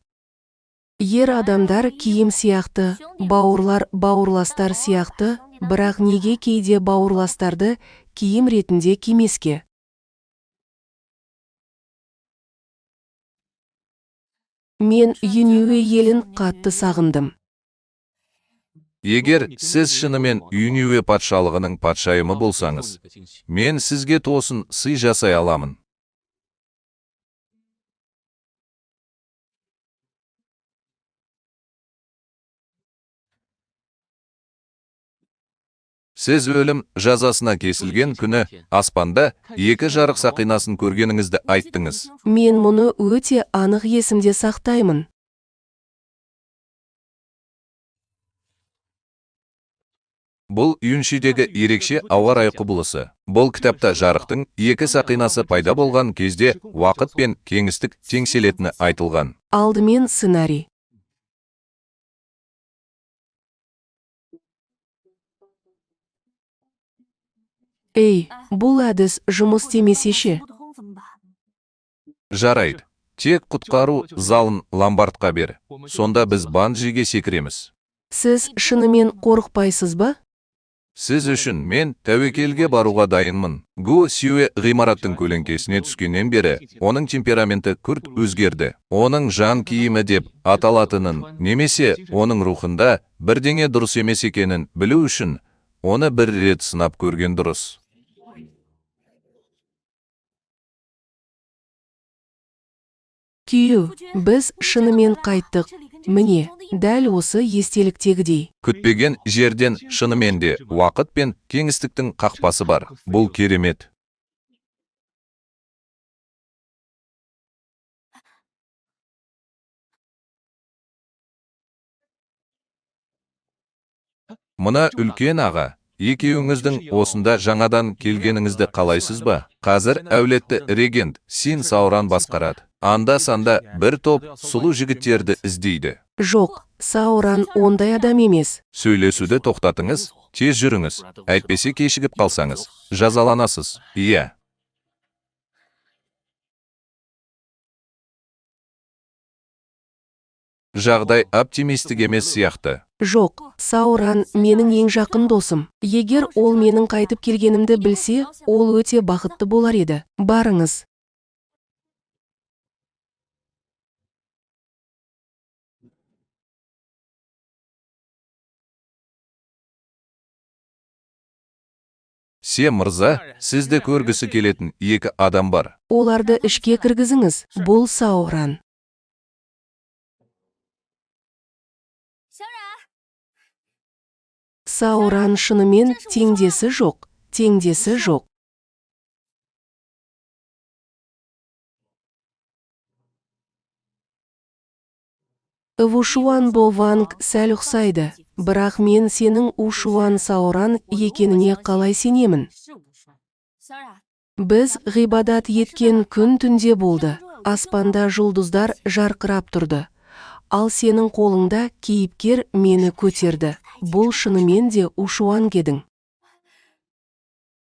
Ер адамдар киім сияқты, бауырлар бауырластар сияқты, бірақ неге кейде бауырластарды киім ретінде кимеске? Мен Юньюэ елін қатты сағындым. Егер сіз шынымен Юньюэ патшалығының патшайымы болсаңыз, мен сізге тосын сый жасай аламын. Сіз өлім жазасына кесілген күні аспанда екі жарық сақинасын көргеніңізді айттыңыз. Мен мұны өте анық есімде сақтаймын. Бұл Юншидегі ерекше ауа райы құбылысы. Бұл кітапта жарықтың екі сақинасы пайда болған кезде уақыт пен кеңістік теңселетіні айтылған. Алдымен сценарий. Ей, бұл әдіс жұмыс істемесе ше? 不通怎么办？ Жарайды. Тек құтқару залын ломбардқа бер. Сонда біз банджиге секіреміз. Сіз шынымен қорықпайсыз ба? Сіз үшін мен тәуекелге баруға дайынмын. Гу Сюэ ғимараттың көлеңкесіне түскеннен бері оның темпераменті күрт өзгерді. Оның жан киімі деп аталатынын, немесе оның рухында бірдеңе дұрыс емес екенін білу үшін оны бір рет сынап көрген дұрыс. Күйеу, біз шынымен қайттық. Міне, дәл осы естеліктегідей. Күтпеген жерден шынымен де уақыт пен кеңістіктің қақпасы бар. Бұл керемет. Мына үлкен аға, екеуіңіздің осында жаңадан келгеніңізді қалайсыз ба? Қазір әулетті регент Син Сауран басқарады. Анда-санда бір топ сұлу жігіттерді іздейді. Жоқ, Сауран ондай адам емес. Сөйлесуді тоқтатыңыз, тез жүріңіз. Әйтпесе кешігіп қалсаңыз, жазаланасыз. Иә. Жағдай оптимистік емес сияқты. Жоқ, Сауран менің ең жақын досым. Егер ол менің қайтып келгенімді білсе, ол өте бақытты болар еді. Барыңыз. Се мырза, сізді көргісі келетін екі адам бар. Оларды ішке кіргізіңіз. Бұл Сауран. 小冉， Сауран шынымен теңдесі жоқ. Теңдесі жоқ. Вушуан Бо Ванг сәл ұқсайды, бірақ мен сенің Ушуан Сауран екеніне қалай сенемін? 是无双。小冉， Біз ғибадат еткен күн түнде болды. Аспанда жұлдыздар жарқырап тұрды. Ал сенің қолыңда кейіпкер мені көтерді. Бұл шынымен де Ушуан кедің.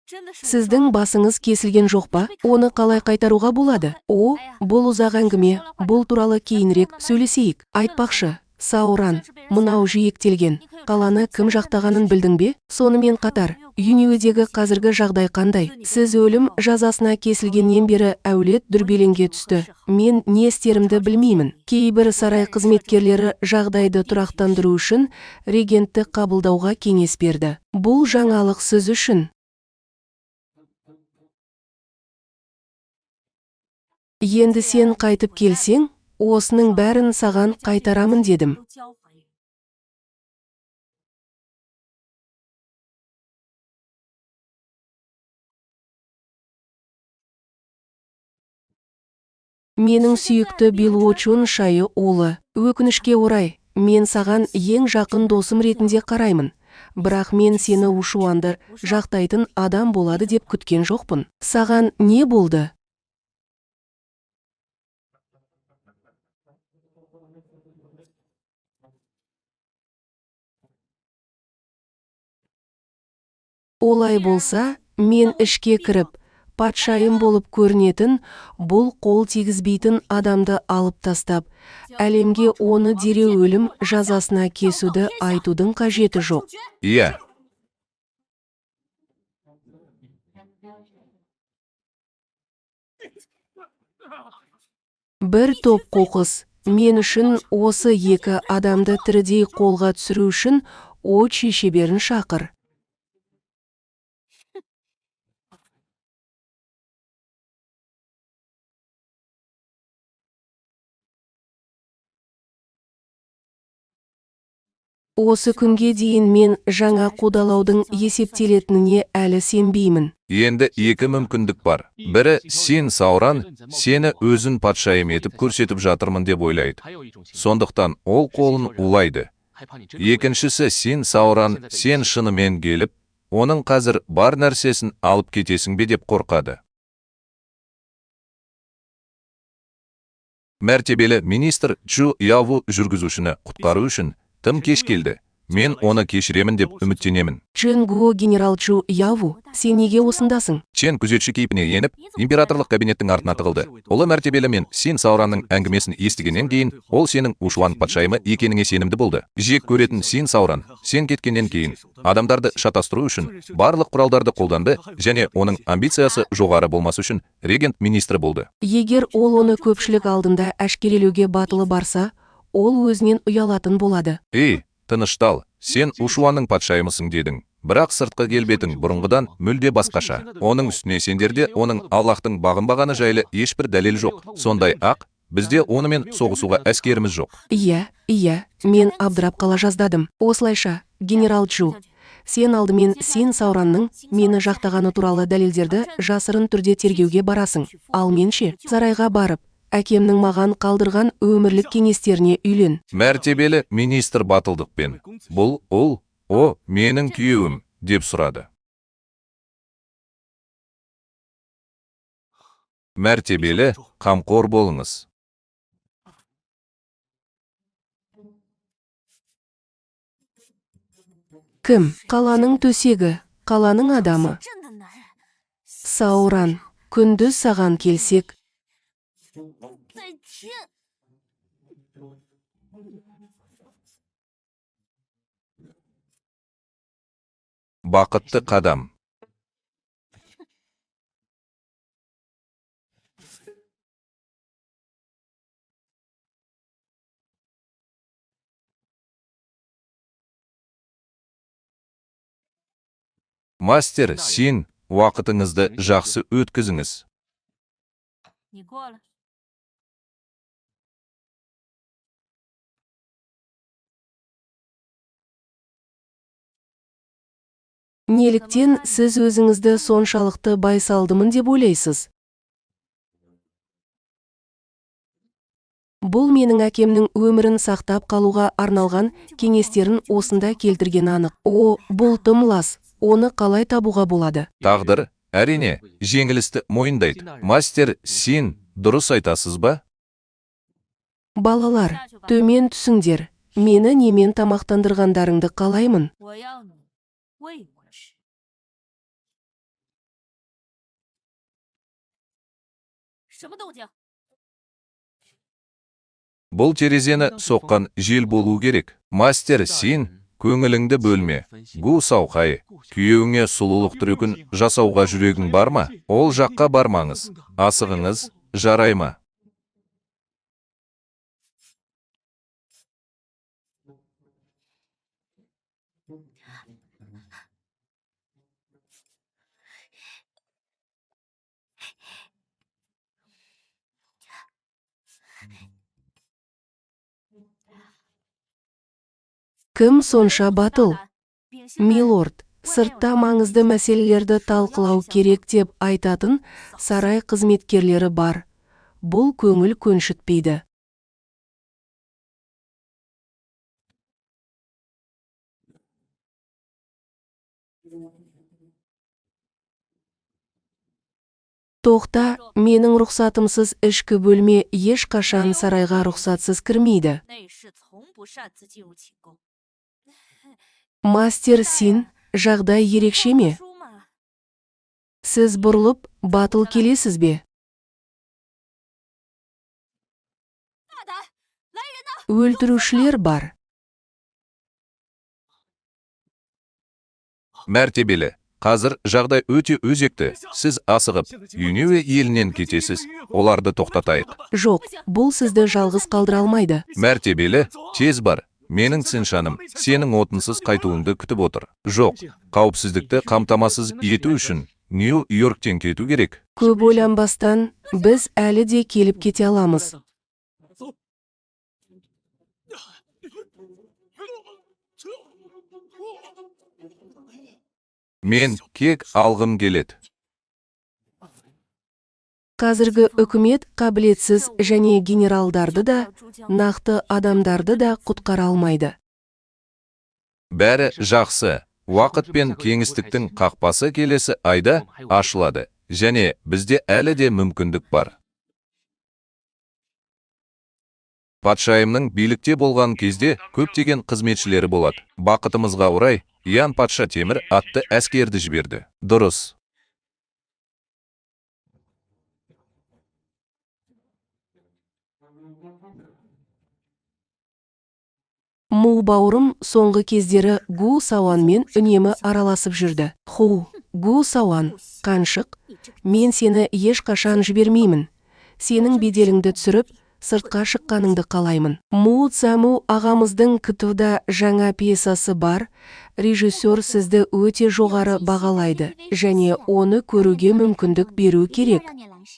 真的是无双。 Сіздің басыңыз кесілген жоқ па? Оны қалай қайтаруға болады? О, бұл ұзақ әңгіме. Бұл туралы кейінірек сөйлесейік. Айтпақшы, Сауран, мынау жиектелген. Қаланы кім жақтағанын білдің бе? Сонымен қатар, Юньюэдегі қазіргі жағдай қандай? Сіз өлім жазасына кесілгеннен бері әулет дүрбелеңге түсті. Мен не істерімді білмеймін. Кейбір сарай қызметкерлері жағдайды тұрақтандыру үшін регентті қабылдауға кеңес берді. Бұл жаңалық сіз үшін. Енді сен қайтып келсең, осының бәрін саған қайтарамын дедім. 都交回。 Менің сүйікті Билуочун шайы улы. Өкінішке орай, мен саған ең жақын досым ретінде қараймын. Бірақ мен сені Ушуанды жақтайтын адам болады деп күткен жоқпын. Саған не болды? Олай болса, мен ішке кіріп, патшайым болып көрінетін, бұл қол тигізбейтін адамды алып тастап, әлемге оны дереу өлім жазасына кесуді айтудың қажеті жоқ. Иә, Бір топ қоқыс, мен үшін осы екі адамды тірідей қолға түсіру үшін очи шеберін шақыр. Осы күнге дейін мен жаңа қудалаудың есептелетініне әлі сенбеймін. енді екі мүмкіндік бар. Бірі, сен Сауран, сені өзін патшайым етіп көрсетіп жатырмын деп ойлайды. Сондықтан ол қолын улайды. Екіншісі, сен Сауран, сен шынымен келіп, оның қазір бар нәрсесін алып кетесің бе деп қорқады. Мәртебелі министр Чжу Яву жүргізушіні құтқару үшін тым кеш келді. Мен оны кешіремін деп үміттенемін. Чжэнго генерал Чжу Яву, сен неге осындасың? Чен күзетші кейпіне еніп, императорлық кабинеттің артына тығылды. Ұлы мәртебелі мен сен Сауранның әңгімесін естігеннен кейін, ол сенің Ушуан патшайымы екеніңе сенімді болды. Жек көретін сен Сауран, сен кеткеннен кейін, адамдарды шатастыру үшін барлық құралдарды қолданды және оның амбициясы жоғары болмас үшін регент министрі болды. Егер ол оны көпшілік алдында әшкерелеуге батылы барса, ол өзінен ұялатын болады. Ей, тыныштал, сен Ушуанның патшайымысың дедің. Бірақ сыртқы келбетің бұрынғыдан мүлде басқаша. Оның үстіне сендерде оның Аллахтың бағынбағаны жайлы ешбір дәлел жоқ. Сондай ақ, бізде онымен соғысуға әскеріміз жоқ. Иә, мен абдырап қала жаздадым. Осылайша, генерал Чжу, сен алдымен сен Сауранның мені жақтағаны туралы дәлелдерді жасырын түрде тергеуге барасың. Ал менше, сарайға барып, әкемнің маған қалдырған өмірлік кеңестеріне үйлен. Мәртебелі министр батылдықпен, бұл ұл, менің күйеуім, деп сұрады. Мәртебелі, қамқор болыңыз. Кім? Қаланың төсегі, қаланың адамы. 真的男人， Сауран, күндіз саған келсек, 再见。 Бақытты қадам. Мастер, сен уақытыңызды жақсы өткізіңіз. 你过了。 неліктен сіз өзіңізді соншалықты байсалдымын деп ойлайсыз? Бұл менің әкемнің өмірін сақтап қалуға арналған кеңестерін осында келтірген анық. Бұл тым лас. Оны қалай табуға болады? Тағдыр, әрине, жеңілісті мойындайды. Мастер, сен дұрыс айтасыз ба? Балалар, төмен түсіңдер. Мені немен тамақтандырғандарыңды қалаймын. 我要你喂我吃。 什么动静？ Бұл терезені соққан жел болу керек. Мастер, сен көңіліңді бөлме. Гу Саухай, күйеуіңе сұлулық трюкін жасауға жүрегің бар ма? Ол жаққа бармаңыз. Асығыңыз, жарай ма? Кім сонша батыл? Милорд, сыртта маңызды мәселелерді талқылау керек деп айтатын сарай қызметкерлері бар. Бұл көңіл көншітпейді. Тоқта, менің рұқсатымсыз ішкі бөлме ешқашан сарайға рұқсатсыз кірмейді. 内侍从不擅自进入寝宫。 Мастер Син, жағдай ерекше ме? Сіз бұрылып, батыл келесіз бе? Өлтірушілер бар. Мәртебелі, қазір жағдай өте өзекті. Сіз асығып, Юньюэ елінен кетесіз. Оларды тоқтатайық. Жоқ, бұл сізді жалғыз қалдыра алмайды. Мәртебелі, тез бар. Менің Циншаным, сенің отынсыз қайтуыңды күтіп отыр. Жоқ, қауіпсіздікті қамтамасыз ету үшін Нью-Йорктен кету керек. Көп ойланбастан, біз әлі де келіп кете аламыз. Мен кек алғым келеді. Қазіргі үкімет қабілетсіз және генералдарды да, нақты адамдарды да құтқара алмайды. Бәрі жақсы. Уақыт пен кеңістіктің қақпасы келесі айда ашылады. Және бізде әлі де мүмкіндік бар. Патшайымның билікте болған кезде көптеген қызметшілері болады. Бақытымызға орай, Ян патша темір атты әскерді жіберді. Дұрыс. Му бауырым соңғы кездері Гу Сауанмен үнемі араласып жүрді. Гу Сауан, қаншық, мен сені ешқашан жібермеймін. Сенің беделіңді түсіріп, сыртқа шыққаныңды қалаймын. Му Цзаму ағамыздың күтуда жаңа пьесасы бар. Режиссер сізді өте жоғары бағалайды, және оны көруге мүмкіндік беру керек.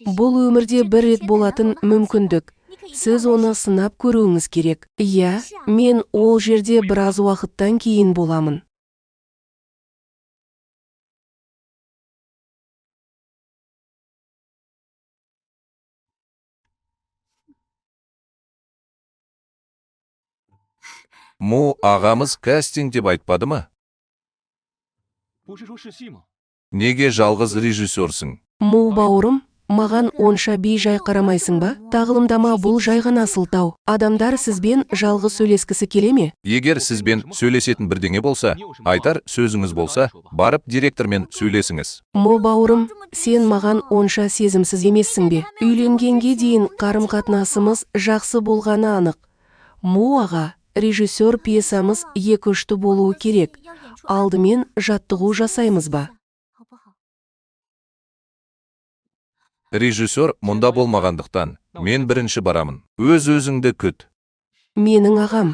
Бұл өмірде бір рет болатын мүмкіндік. Сіз оны сынап көруіңіз керек. Иә, мен ол жерде біраз уақыттан кейін боламын. Му ағамыз кастинг деп айтпады ма? 不是说试戏吗？ Неге жалғыз режиссерсің? Му бауырым, маған онша бей-жай қарамайсың ба? Тағылымдама бұл жай ғана сылтау. Адамдар сізбен жалғыз сөйлескісі келе ме? Егер сізбен сөйлесетін бірдеңе болса, айтар сөзіңіз болса, барып директормен сөйлесіңіз. Му бауырым, сен маған онша сезімсіз емессің бе? Үйленгенге дейін қарым-қатынасымыз жақсы болғаны анық. Му аға, режиссер пьесамыз екіұшты болуы керек. Алдымен жаттығу жасаймыз ба? Режиссер мұнда болмағандықтан, мен бірінші барамын. Өз-өзіңді күт. Менің ағам.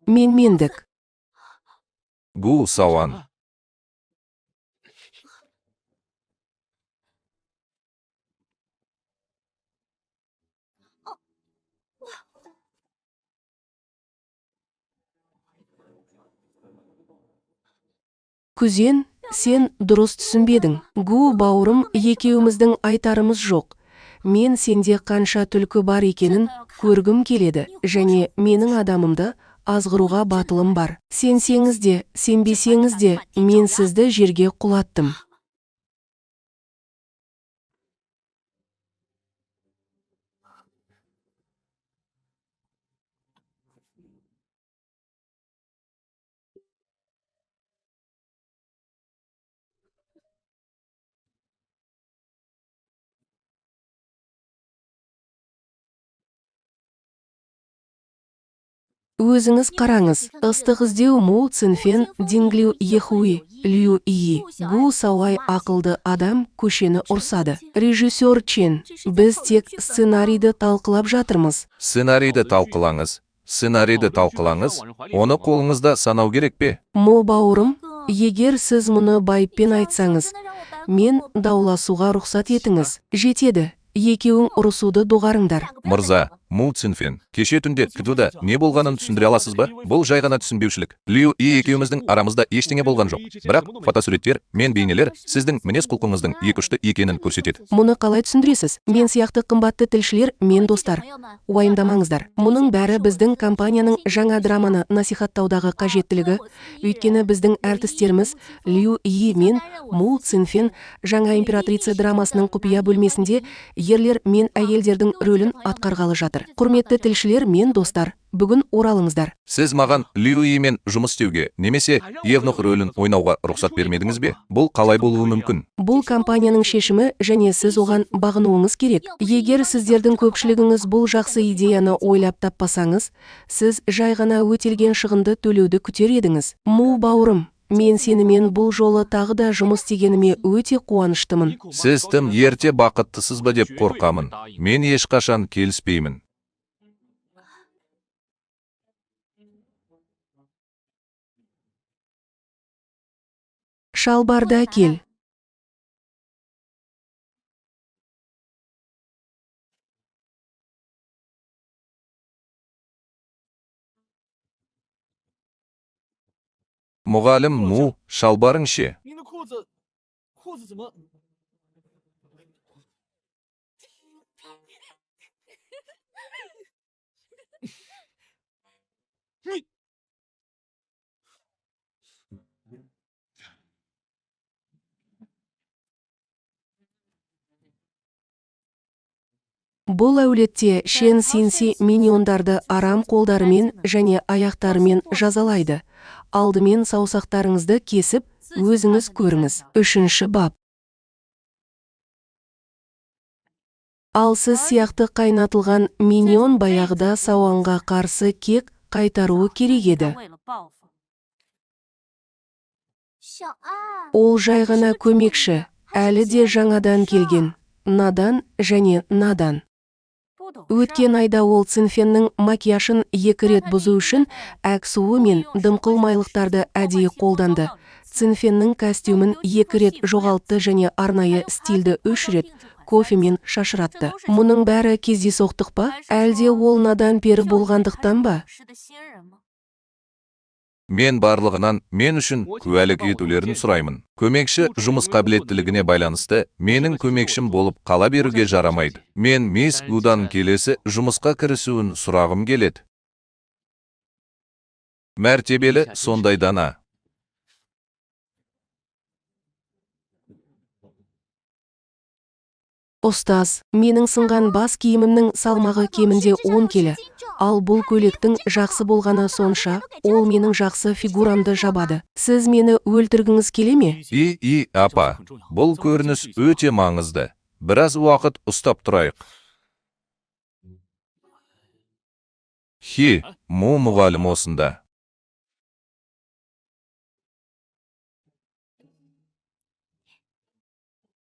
Мендік. Гу Сауан. Күзен, сен дұрыс түсінбедің. Гу бауырым, екеуміздің айтарымыз жоқ. Мен сенде қанша түлкі бар екенін көргім келеді, және менің адамымды азғыруға батылым бар. Сенсеңіз де, сенбесеңіз де, мен сізді жерге құлаттым. Өзіңіз қараңыз. Ыстық іздеу Му Цинфен, Динглю Ехуи, Лю Ии. Гу Сауай ақылды адам көшені ұрсады. Режиссер Чен, біз тек сценарийді талқылап жатырмыз. Сценарийді талқылаңыз. Оны қолыңызда санау керек пе? Му бауырым, егер сіз мұны байыппен айтсаңыз, мен дауласуға рұқсат етіңіз. Жетеді. Екеуің ұрысуды доғарыңдар. Мырза, Му Цинфен, кеше түнде күтуда не болғанын түсіндіре аласыз ба? Бұл жай ғана түсінбеушілік. Лю И екеуміздің арамызда ештеңе болған жоқ. Бірақ фотосуреттер мен бейнелер сіздің мінез құлқыңыздың екіұшты екенін көрсетеді. Мұны қалай түсіндіресіз? Мен сияқты қымбатты тілшілер мен достар. Уайымдамаңыздар. Мұның бәрі біздің компанияның жаңа драманы насихаттаудағы қажеттілігі. Өйткені біздің әртістеріміз Лю И мен Му Цинфен жаңа императрица драмасының құпия бөлмесінде ерлер мен әйелдердің рөлін атқарғалы жатыр. жатыр. Құрметті тілшілер мен достар, бүгін оралыңыздар. Сіз маған Льюимен жұмыс істеуге немесе Евнух рөлін ойнауға рұқсат бермедіңіз бе? Бұл қалай болуы мүмкін? Бұл компанияның шешімі және сіз оған бағынуыңыз керек. Егер сіздердің көпшілігіңіз бұл жақсы идеяны ойлап таппасаңыз, сіз жай ғана өтелген шығынды төлеуді күтер едіңіз. Му бауырым, мен сенімен бұл жолы тағы да жұмыс істегеніме өте қуаныштымын. Сіз тым ерте бақыттысыз ба деп қорқамын. Мен ешқашан келіспеймін. Шалбарды әкел. Мұғалім Му, шалбарың ше? 您的裤子怎么？你 Бұл әулетте Шен Синси миньондарды арам қолдарымен және аяқтарымен жазалайды. Алдымен саусақтарыңызды кесіп, өзіңіз көріңіз. 3-ші бап. Ал сіз сияқты қайнатылған миньон баяғыда сауанға қарсы кек қайтаруы керек еді. 为了报复。小安， Ол жай ғана көмекші, әлі де жаңадан келген, надан және надан. 不懂事。 Өткен айда ол Цинфеннің макияжын 2 рет бұзу үшін әк-суы мен дымқыл майлықтарды әдейі қолданды. Цинфеннің костюмін 2 рет жоғалтты және арнайы стильді 3 рет кофемен шашыратты. Мұның бәрі кездейсоқтық па, әлде ол надан пері болғандықтан ба? 是的新人吗？ Мен барлығынан мен үшін куәлік етулерін сұраймын. Көмекші жұмыс қабілеттілігіне байланысты менің көмекшім болып қала беруге жарамайды. Мен мисс Гудан келесі жұмысқа кірісуін сұрағым келеді. Мәртебелі сондай дана. Ұстаз, менің сынған бас киімімнің салмағы кемінде 10 келі. Ал бұл көйлектің жақсы болғаны сонша, ол менің жақсы фигурамды жабады. Сіз мені өлтіргіңіз келе ме? Апа, бұл көрініс өте маңызды. Біраз уақыт ұстап тұрайық. Му мұғалім осында.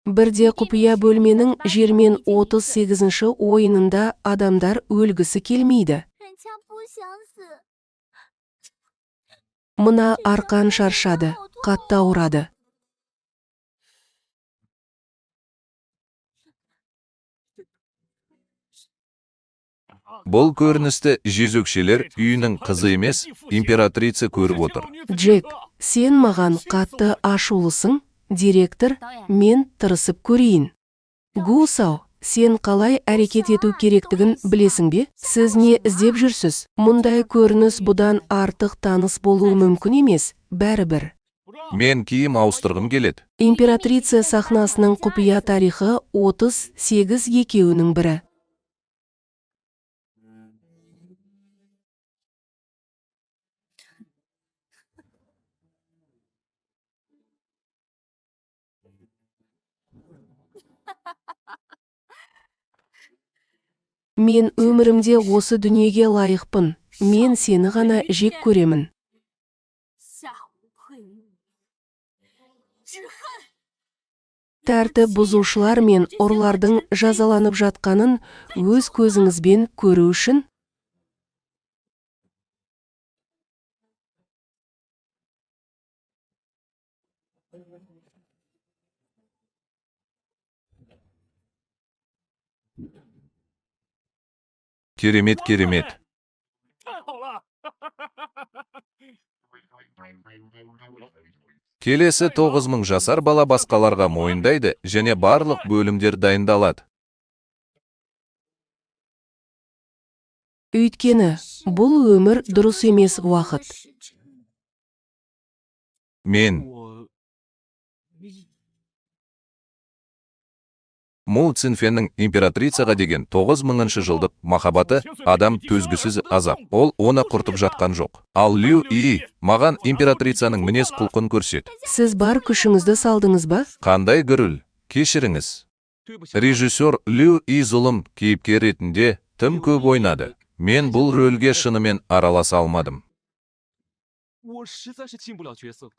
Бірде құпия бөлменің жермен 38-ші ойынында адамдар өлгісі келмейді. 人家不想死。 Мына арқан шаршады, қатты ауырады. Бұл көріністі жезөкшелер үйінің қызы емес, императрица көріп отыр. Джек, сен маған қатты ашулысың? Директор, мен тырысып көрейін. Гусау, сен қалай әрекет ету керектігін білесің бе? Сіз не іздеп жүрсіз? Мұндай көрініс бұдан артық таныс болуы мүмкін емес, бәрібір. Мен киім ауыстырғым келеді. Императрица сахнасының құпия тарихы 38 екеуінің бірі. Мен өмірімде осы дүниеге лайықпын. Мен сені ғана жек көремін. 下无愧物，只恨 Тәртіп бұзушылар мен ұрлардың жазаланып жатқанын өз көзіңізбен көру үшін Керемет. 太好了！ Келесі 9000 жасар бала басқаларға мойындайды және барлық бөлімдер дайындалады. Өйткені, бұл өмір дұрыс емес уақыт. 时辰。 Мен Му Цинфеннің императрицаға деген 9000 жылдық махаббаты адам төзгісіз азап. Ол оны құртып жатқан жоқ. Ал Лю И маған императрицаның мінез құлқын көрсет. Сіз бар күшіңізді салдыңыз ба? Қандай гүріл, кешіріңіз. Режиссер Лю И зұлым кейіпкер ретінде тым көп ойнады. Мен бұл рөлге шынымен араласа алмадым. 我实在是进不了角色。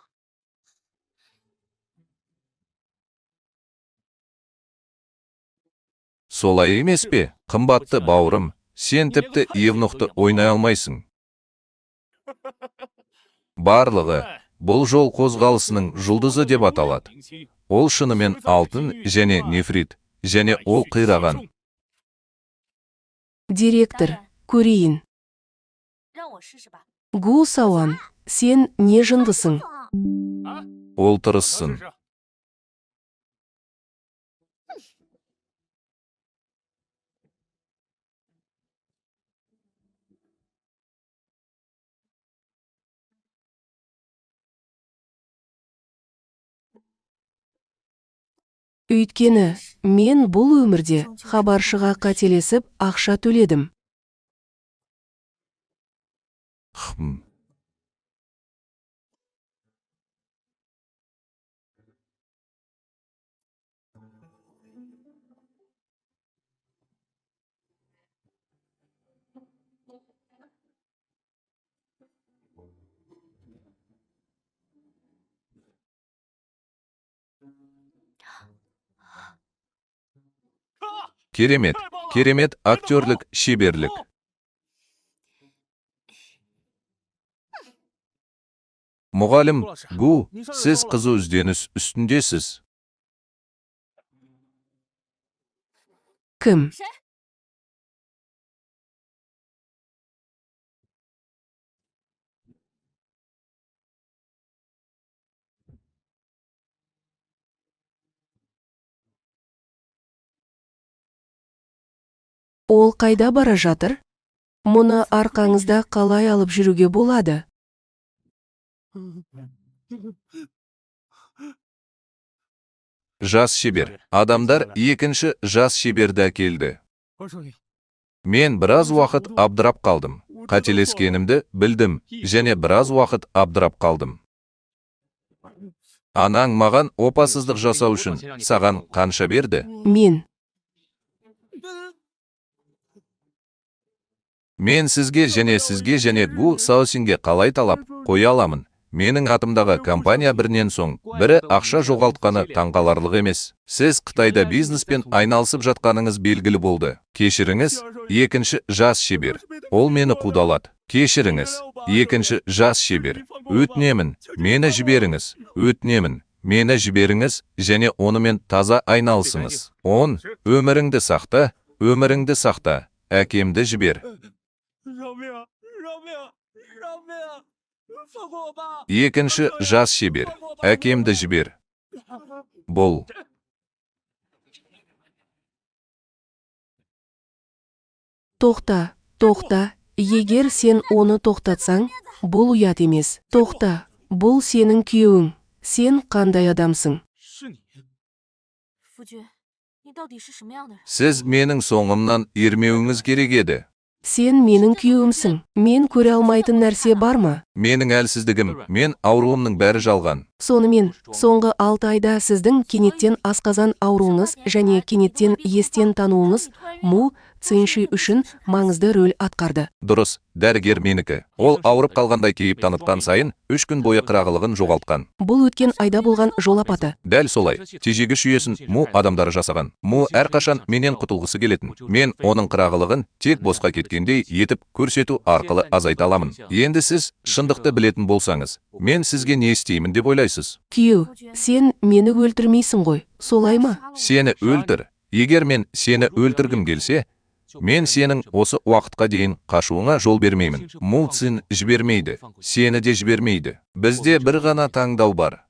Солай емес пе, қымбатты бауырым, сен тіпті евнухты ойнай алмайсың. Барлығы, бұл жол қозғалысының жұлдызы деп аталады. Ол шынымен алтын және нефрит, және ол қираған. Директор, көрейін. 让我试试吧。 Гу Сауан, сен не жындысың? Ол тырыссын. Өйткені, мен бұл өмірде хабаршыға қателесіп ақша төледім. Керемет, керемет актерлік шеберлік. Мұғалім, Гу, сіз қызу ізденіс үстіндесіз. Кім? Ол қайда бара жатыр? Мұны арқаңызда қалай алып жүруге болады? Жас шебер. Адамдар екінші жас шеберді әкелді. Мен біраз уақыт абдырап қалдым. Қателескенімді білдім, және біраз уақыт абдырап қалдым. Анаң маған опасыздық жасау үшін саған қанша берді? Мен сізге және Гу Саосинге қалай талап қоя аламын. Менің атымдағы компания бірінен соң бірі ақша жоғалтқаны таңғаларлық емес. Сіз Қытайда бизнеспен айналысып жатқаныңыз белгілі болды. Кешіріңіз, екінші жас шебер. Ол мені қудалады. Кешіріңіз, екінші жас шебер. Өтінемін, мені жіберіңіз. Өтінемін, мені жіберіңіз және онымен таза айналысыңыз. Өміріңді сақта, әкемді жібер. Екінші жас шебер, әкемді жібер. Бұл. Тоқта, егер сен оны тоқтатсаң, бұл ұят емес. Тоқта, бұл сенің күйеуің. Сен қандай адамсың? 是你。 夫君，你到底是什么样的人？ Сіз менің соңымнан ермеуіңіз керек еді. Сен менің күйеуімсің. Мен көре алмайтын нәрсе бар ма? Менің әлсіздігім, мен ауруымның бәрі жалған. Сонымен, соңғы 6 айда сіздің кенеттен асқазан ауруыңыз және кенеттен естен тануыңыз Му Цинши үшін маңызды рөл атқарды. Дұрыс, дәрігер менікі. Ол ауырып қалғандай кейіп танытқан сайын, 3 күн бойы қырағылығын жоғалтқан. Бұл өткен айда болған жол апаты. Дәл солай, тежегіш жүйесін Му адамдары жасаған. Му әрқашан менен құтылғысы келетін. Мен оның қырағылығын тек босқа кеткендей етіп көрсету арқылы азайта аламын. Енді сіз шындықты білетін болсаңыз, мен сізге не істеймін деп ойлайсыз? Күйеу, сен мені өлтірмейсің ғой, солай ма? Сені өлтір. Егер мен сені өлтіргім келсе, мен сенің осы уақытқа дейін қашуыңа жол бермеймін. Му Цин жібермейді, сені де жібермейді. Бізде бір ғана таңдау бар.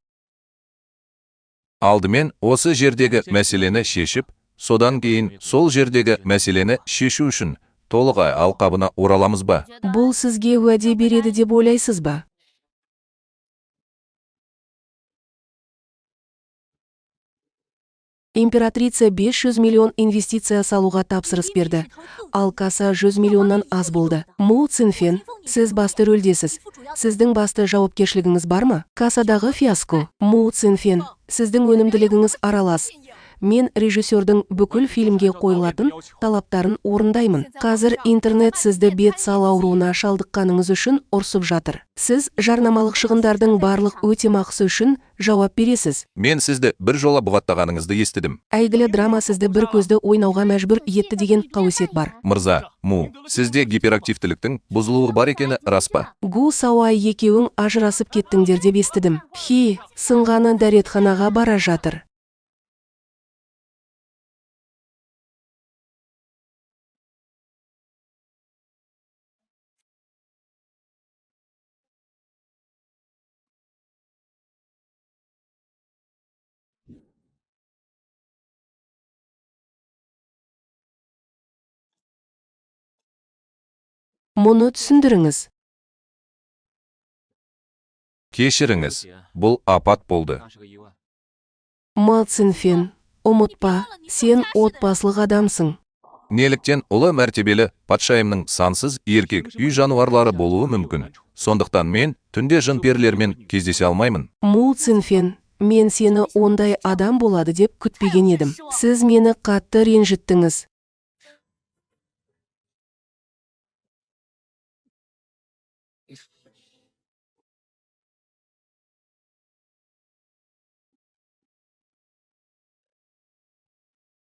Алдымен осы жердегі мәселені шешіп, содан кейін сол жердегі мәселені шешу үшін толығай алқабына ораламыз ба? Бұл сізге уәде береді деп ойлайсыз ба? Императрица 500 миллион инвестиция салуға тапсырыс берді. Ал каса 100 миллионнан аз болды. Му Цинфен, сіз басты рөлдесіз. Сіздің басты жауапкершілігіңіз бар ма? Касадағы фиаско. Му Цинфен, сіздің өнімділігіңіз аралас. Мен режиссердің бүкіл фильмге қойылатын талаптарын орындаймын. Қазір интернет сізді бет сал ауруына шалдыққаныңыз үшін ұрсып жатыр. Сіз жарнамалық шығындардың барлық өтемақысы үшін жауап бересіз. Мен сізді бір жола бұғаттағаныңызды естідім. Әйгілі драма сізді бір көзді ойнауға мәжбүр етті деген қауесет бар. Мырза, Му, сізде гиперактивтіліктің бұзылуы бар екені рас па? Гу Сауай екеуің ажырасып кеттіңдер деп естідім. Сынғаны дәретханаға бара жатыр. Мұны түсіндіріңіз. Кешіріңіз, бұл апат болды. 当是个意外。 Ма Цинфен, ұмытпа, сен отбасылық адамсың. Неліктен ұлы мәртебелі патшайымның сансыз еркек үй жануарлары болуы мүмкін. Сондықтан мен түнде жын-перілермен кездесе алмаймын. Му Цинфен, мен сені ондай адам болады деп күтпеген едім. Сіз мені қатты ренжіттіңіз.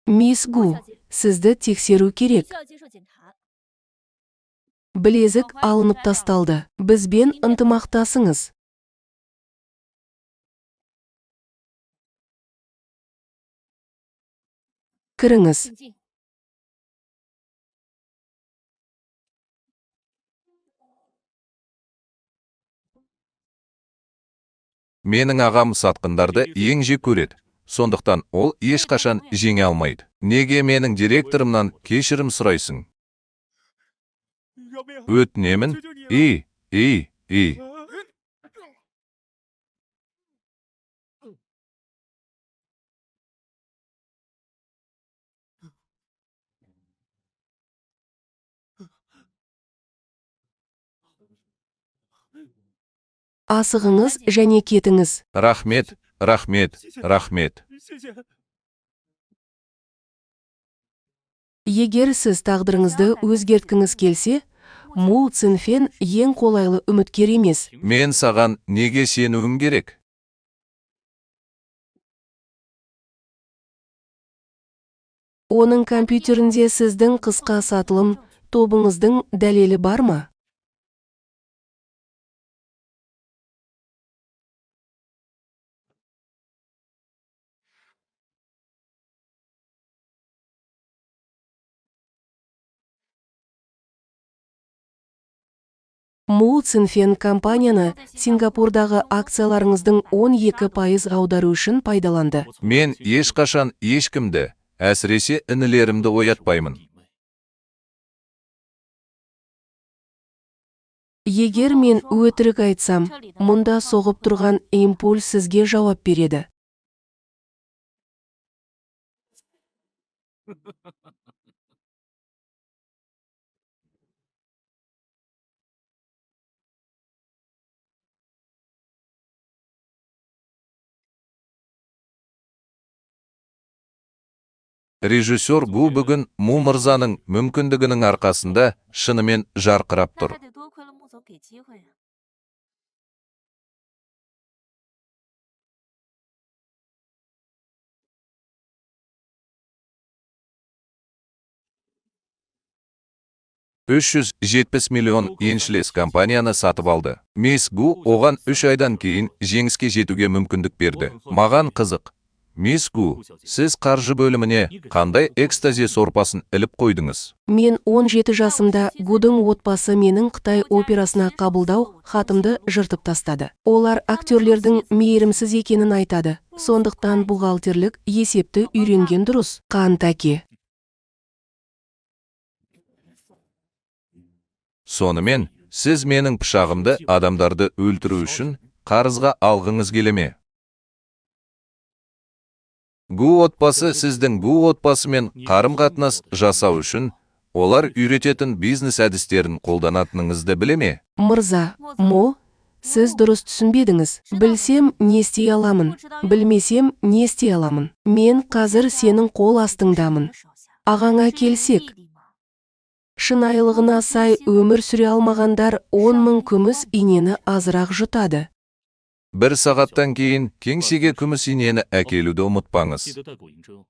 Мисс Гу, сізді тексеру керек. 需要接受检查。 Білезік алынып тасталды. Бізбен ынтымақтасыңыз. Кіріңіз. 请进。 Менің ағам сатқындарды ең жек көреді. Сондықтан ол ешқашан жеңе алмайды. Неге менің директорымнан кешірім сұрайсың? 饶命！ Өтінемін. 求求你了！ Асығыңыз және кетіңіз. Рахмет, рахмет, рахмет. 谢谢。 Егер сіз тағдырыңызды өзгерткіңіз келсе, Му Цинфен ең қолайлы үміткер емес. Мен саған неге сенуім керек? Оның компьютерінде сіздің қысқа сатылым тобыңыздың дәлелі бар ма? Му Цинфен компанияны Сингапурдағы акцияларыңыздың 12% аудару үшін пайдаланды. Мен ешқашан ешкімді, әсіресе інілерімді оятпаймын. Егер мен өтірік айтсам, мұнда соғып тұрған импульс сізге жауап береді. Режиссер Гу бүгін Му мырзаның мүмкіндігінің арқасында шынымен жарқырап 那 тұр. 还得多亏了穆总给机会啊。 $370 миллион еншілес компанияны сатып алды. Мисс Гу оған 3 айдан кейін жеңіске жетуге мүмкіндік берді. Маған қызық. Мисс Гу, сіз қаржы бөліміне қандай экстази сорпасын іліп қойдыңыз? Мен 17 жасымда Гудың отбасы менің Қытай операсына қабылдау хатымды жыртып тастады. Олар актерлердің мейірімсіз екенін айтады. Сондықтан бухгалтерлік есепті үйренген дұрыс. Қантаке. Сонымен, сіз менің пышағымды адамдарды өлтіру үшін қарызға алғыңыз келе ме? Бу отбасы сіздің бу отбасымен қарым-қатынас жасау үшін олар үйрететін бизнес әдістерін қолданатыныңызды біле ме? Мырза, мо, сіз дұрыс түсінбедіңіз. Білсем, не істей аламын. Білмесем, не істей аламын. Мен қазір сенің қол астыңдамын. Ағаңа келсек, шынайылығына сай өмір сүре алмағандар 10 мың күміс инені азырақ жұтады. 1 сағаттан кейін кеңсеге күміс инені әкелуді ұмытпаңыз. 记得带果蝇针哦。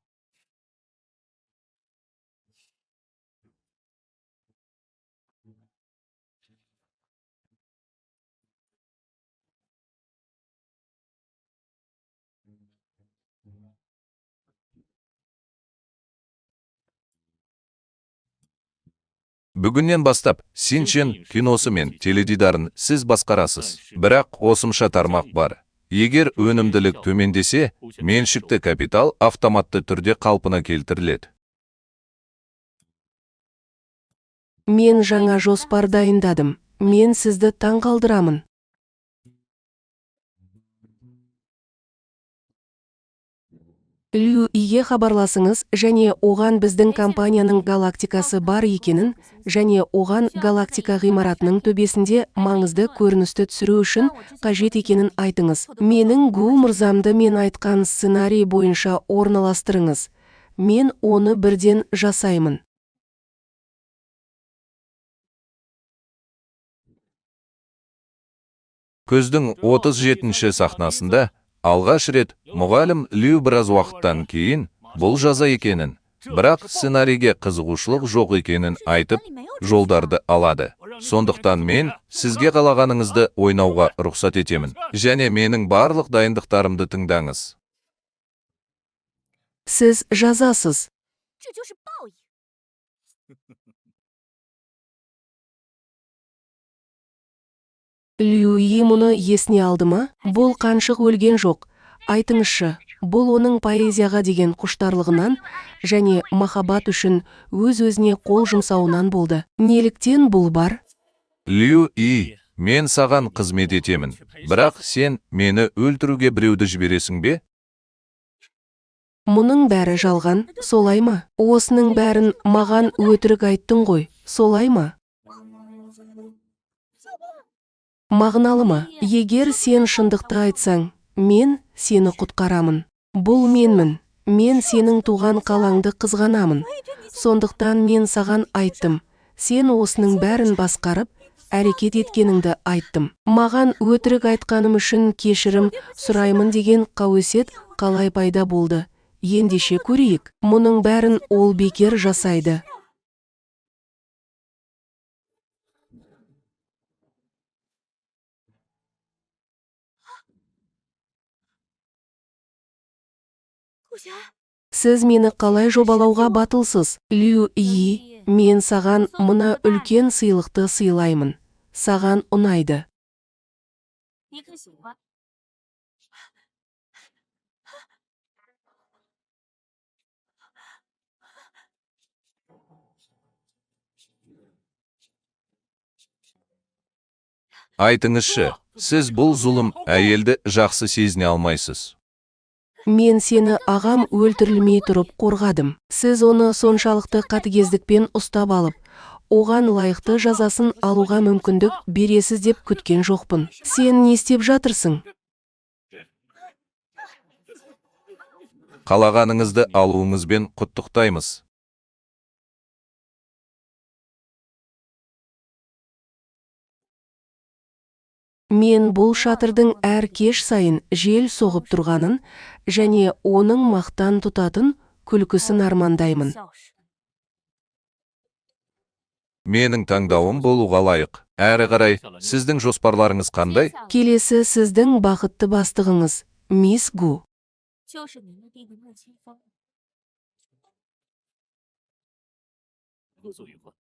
Бүгіннен бастап Синчен киносы мен теледидарын сіз басқарасыз. Бірақ қосымша тармақ бар. Егер өнімділік төмендесе, меншікті капитал автоматты түрде қалпына келтіріледі. Мен жаңа жоспар дайындадым. Мен сізді таңғалдырамын. Люиге хабарласыңыз және оған біздің компанияның галактикасы бар екенін және оған галактика ғимаратының төбесінде маңызды көріністі түсіру үшін қажет екенін айтыңыз. Менің Гу мырзамды мен айтқан сценарий бойынша орналастырыңыз. Мен оны бірден жасаймын. Көздің 37-ші сахнасында алғаш рет мұғалім Лю біраз уақыттан кейін бұл жаза екенін, бірақ сценарийге қызығушылық жоқ екенін айтып, жолдарды алады. Сондықтан мен сізге қалағаныңызды ойнауға рұқсат етемін. Және менің барлық дайындықтарымды тыңдаңыз. Сіз жазасыз. 这就是报应。 Люи мұны есіне алды ма? Бұл қаншық өлген жоқ. Айтыңызшы, бұл оның поэзияға деген құштарлығынан және махаббат үшін өз-өзіне қол жұмсауынан болды. Неліктен бұл бар? Люи, мен саған қызмет етемін. Бірақ сен мені өлтіруге біреуді жібересің бе? Мұның бәрі жалған, солай ма? Осының бәрін маған өтірік айттың ғой, солай ма? Мағыналы ма? Егер сен шындықты айтсаң, мен сені құтқарамын. Бұл менмін. Мен сенің туған қалаңды қызғанамын. Сондықтан мен саған айттым. Сен осының бәрін басқарып, әрекет еткеніңді айттым. Маған өтірік айтқаным үшін кешірім сұраймын деген қауесет қалай пайда болды? Ендеше көрейік. Мұның бәрін ол бекер жасайды. Сіз мені қалай жобалауға батылсыз? Люи, мен саған мына үлкен сыйлықты сыйлаймын. Саған ұнайды. 你可喜欢？ Айтыңызшы, сіз бұл зұлым әйелді жақсы сезіне алмайсыз. Мен сені ағам өлтірілмей тұрып қорғадым. Сіз оны соншалықты қатыгездікпен ұстап алып, оған лайықты жазасын алуға мүмкіндік бересіз деп күткен жоқпын. Сен не істеп жатырсың? Қалағаныңызды алуыңызбен құттықтаймыз. Мен бұл шатырдың әр кеш сайын жел соғып тұрғанын және оның мақтан тұтатын күлкісін армандаймын. Менің таңдауым болуға лайық. Әрі қарай, сіздің жоспарларыңыз қандай? Келесі сіздің бақытты бастығыңыз, мисс Гу. 就是您的第一目前方。 合作愉快。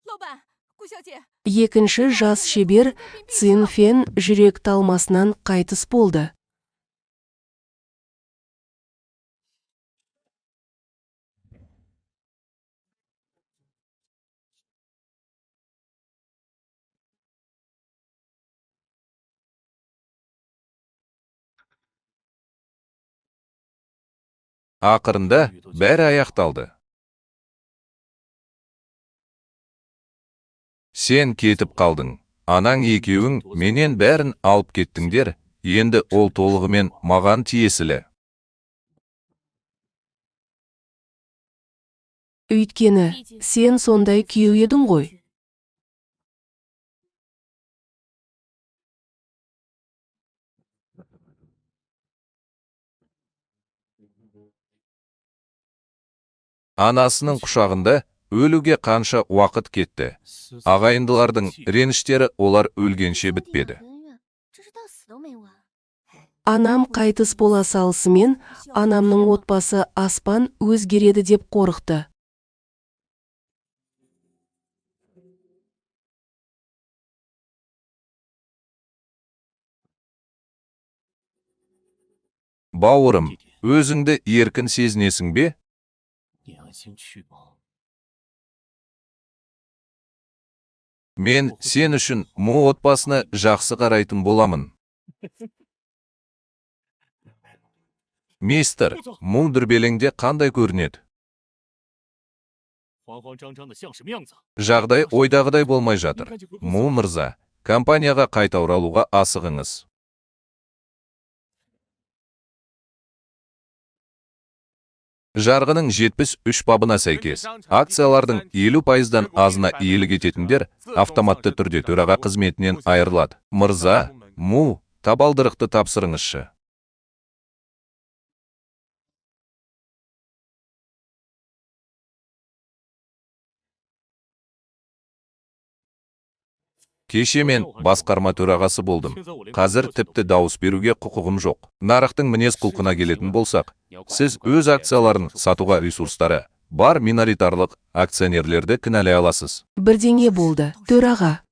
老板，顾小姐， Екінші жас шебер Цин Фен жүрек талмасынан қайтыс болды. Ақырында бәрі аяқталды. Сен кетіп қалдың. Анаң екеуің менен бәрін алып кеттіңдер. Енді ол толығымен маған тиесілі. Өйткені сен сондай күйеу едің ғой. Анасының құшағында өлуге қанша уақыт кетті. Ағайындылардың реніштері олар өлгенше бітпеді. 这是到死都没完。 Анам қайтыс бола салысымен, анамның отбасы аспан өзгереді деп қорықты. Бауырым, өзіңді еркін сезінесің бе? 你安心去吧。 Мен сен үшін Му отбасына жақсы қарайтын боламын. Мистер, Му дүрбелеңде қандай көрінеді? 慌慌张张的像什么样子？ Жағдай ойдағыдай болмай жатыр. Му мырза, компанияға қайта оралуға асығыңыз. Жарғының 73 бабына сәйкес, акциялардың 50%-дан азына иелік ететіндер автоматты түрде төраға қызметінен айырылады. Мырза, Му, табалдырықты тапсырыңызшы. Кеше мен басқарма төрағасы болдым. Қазір тіпті дауыс беруге құқығым жоқ. Нарықтың мінез құлқына келетін болсақ, сіз өз акцияларын сатуға ресурстары бар миноритарлық акционерлерді кінәлай аласыз. Бірдеңе болды, төраға.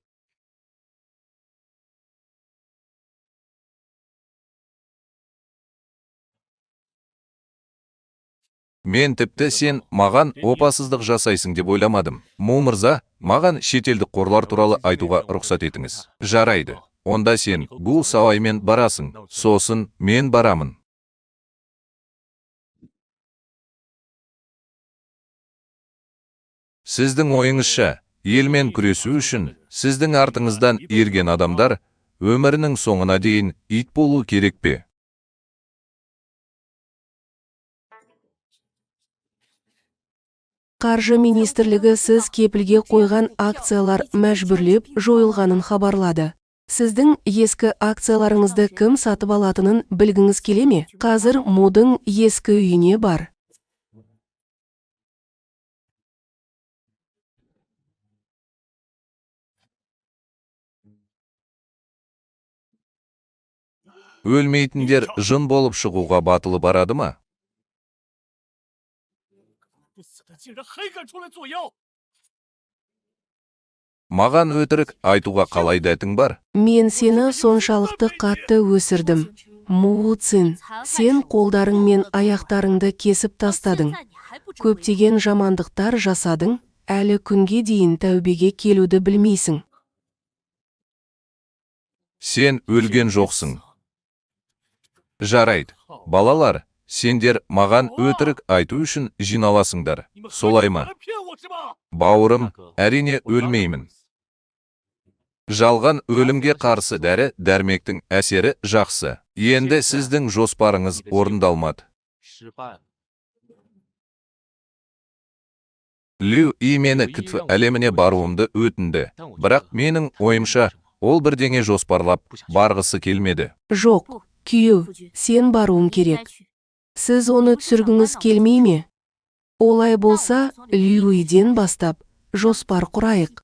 Мен тіпті сен маған опасыздық жасайсың деп ойламадым. Му мырза, маған шетелдік қорлар туралы айтуға рұқсат етіңіз. Жарайды. Онда сен Гул Сауаймен барасың, сосын мен барамын. Сіздің ойыңызша, елмен күресу үшін сіздің артыңыздан ерген адамдар өмірінің соңына дейін ит болу керек пе? Қаржы министрлігі сіз кепілге қойған акциялар мәжбүрлеп жойылғанын хабарлады. Сіздің ескі акцияларыңызды кім сатып алатынын білгіңіз келе ме? Қазір Мудың ескі үйіне бар. Өлмейтіндер жын болып шығуға батылы барады ма? 不死的竟然还敢出来作妖！ Маған өтірік айтуға қалай дәтің бар? Мен сені соншалықты қатты өсірдім. Му Цин, сен қолдарың мен аяқтарыңды кесіп тастадың. Көптеген жамандықтар жасадың, әлі күнге дейін тәубеге келуді білмейсің. Сен өлген жоқсың. Жарайды. Балалар, сендер маған өтірік айту үшін жиналасыңдар. Солай ма? 骗我是吧？ Бауырым, әрине өлмеймін. Жалған өлімге қарсы дәрі дәрмектің әсері жақсы. Енді сіздің жоспарыңыз орындалмады. 失败了。 Лю И мені күтфі әлеміне баруымды өтінді. Бірақ менің ойымша, ол бірдеңе жоспарлап барғысы келмеді. Жоқ, күйеу, сен баруың керек. Сіз оны түсіргіңіз келмей ме? Олай болса, Люиден бастап жоспар құрайық.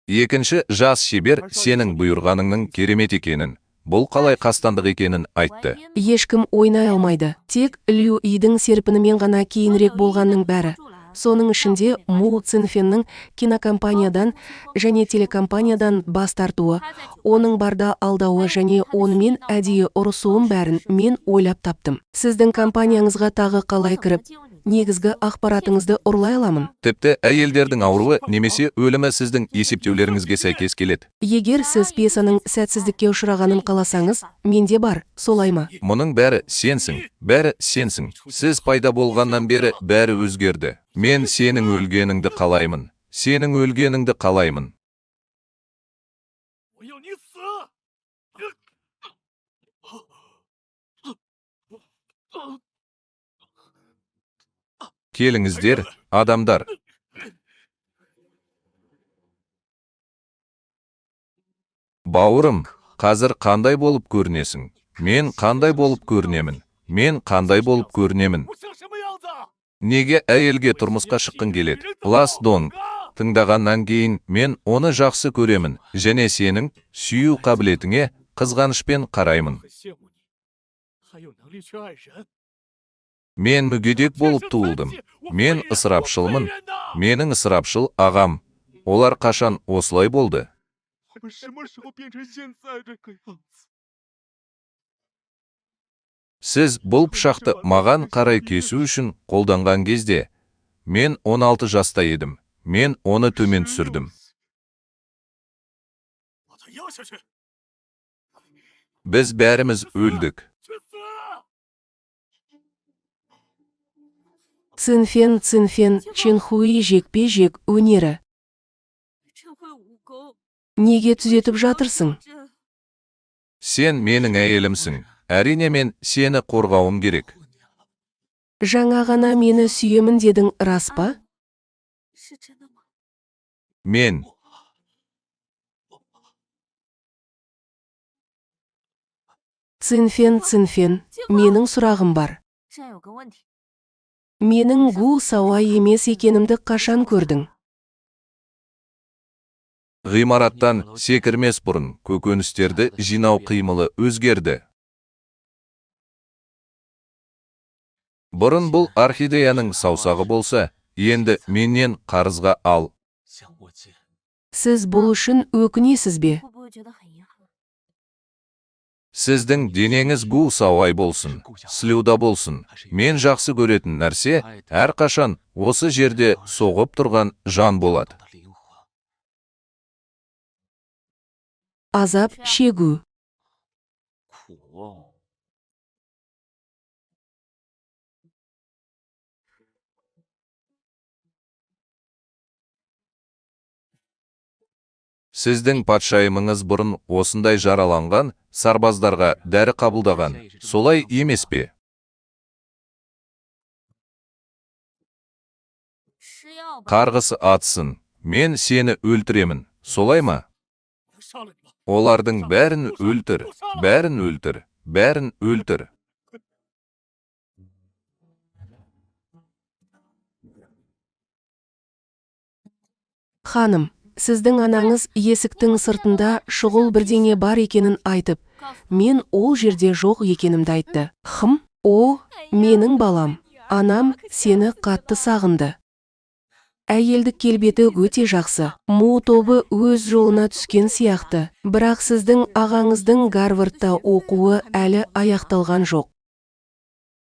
Екінші жас шебер сенің бұйырғаныңның керемет екенін, бұл қалай қастандық екенін айтты. Ешкім ойнай алмайды. Тек Лю Идің серпінімен ғана кейінірек болғанның бәрі. Соның ішінде Му Цинфеннің кинокомпаниядан және телекомпаниядан бас тартуы, оның барда алдауы және онымен әдейі ұрысуын бәрін мен ойлап таптым. Сіздің компанияңызға тағы қалай кіріп, негізгі ақпаратыңызды ұрлай аламын. Тіпті әйелдердің ауруы немесе өлімі сіздің есептеулеріңізге сәйкес келеді. Егер сіз пьесаның сәтсіздікке ұшырағанын қаласаңыз, менде бар, солай ма? Мұның бәрі сенсің, бәрі сенсің. Сіз пайда болғаннан бері бәрі өзгерді. Мен сенің өлгеніңді қалаймын. Сенің өлгеніңді қалаймын. 我要你死！ Келіңіздер, адамдар. Бауырым, қазір қандай болып көрінесің? Мен қандай болып көрінемін? Мен қандай болып көрінемін? 我像什么样子？ Неге әйелге тұрмысқа шыққың келеді? Лас Донг, тыңдағаннан кейін мен оны жақсы көремін, және сенің сүю қабілетіңе қызғанышпен қараймын. 很羡慕你，还有能力去爱人。 Мен мүгедек болып туылдым. Мен ысырапшылмын. Менің ысырапшыл ағам. Олар қашан осылай болды? 我们什么时候变成现在这个样子？ Сіз бұл пышақты маған қарай кесу үшін қолданған кезде, мен 16 жаста едім. Мен оны төмен түсірдім. 把他压下去， Біз бәріміз өлдік. 去死！ Цинфен Ченхуи жекпе-жек өнері. 这会武功， Неге түзетіп жатырсың? 这 Сен менің әйелімсің. Әрине мен сені қорғауым керек. Жаңа ғана мені сүйемін дедің, рас па? 是真的吗？ Мен. Цинфен, менің сұрағым бар. 这有个问题， Менің Гу Сауай емес екенімді қашан көрдің? Ғимараттан секірмес бұрын көкөністерді жинау қимылы өзгерді. Бұрын бұл орхидеяның саусағы болса, енді менен қарызға ал. 向我借。 Сіз бұл үшін өкінесіз бе? 会不会觉得很遗憾？ Сіздің денеңіз Гу Сауай болсын, Слюда болсын. Мен жақсы көретін нәрсе, әрқашан осы жерде соғып тұрған жан болады. 的灵魂， Азап шегу. 苦。 Сіздің патшайымыңыз бұрын осындай жараланған сарбаздарға дәрі қабылдаған, солай емес пе? 吃药吧。 Қарғысы атсын, мен сені өлтіремін, солай ма? 我杀了你吧！ Олардың бәрін өлтір, бәрін өлтір, бәрін өлтір. Ханым, сіздің анаңыз есіктің сыртында шұғыл бірдеңе бар екенін айтып, мен ол жерде жоқ екенімді айтты. О, менің балам, анам сені қатты сағынды. Әйелдік келбеті өте жақсы. Му тобы өз жолына түскен сияқты, бірақ сіздің ағаңыздың Гарвардта оқуы әлі аяқталған жоқ.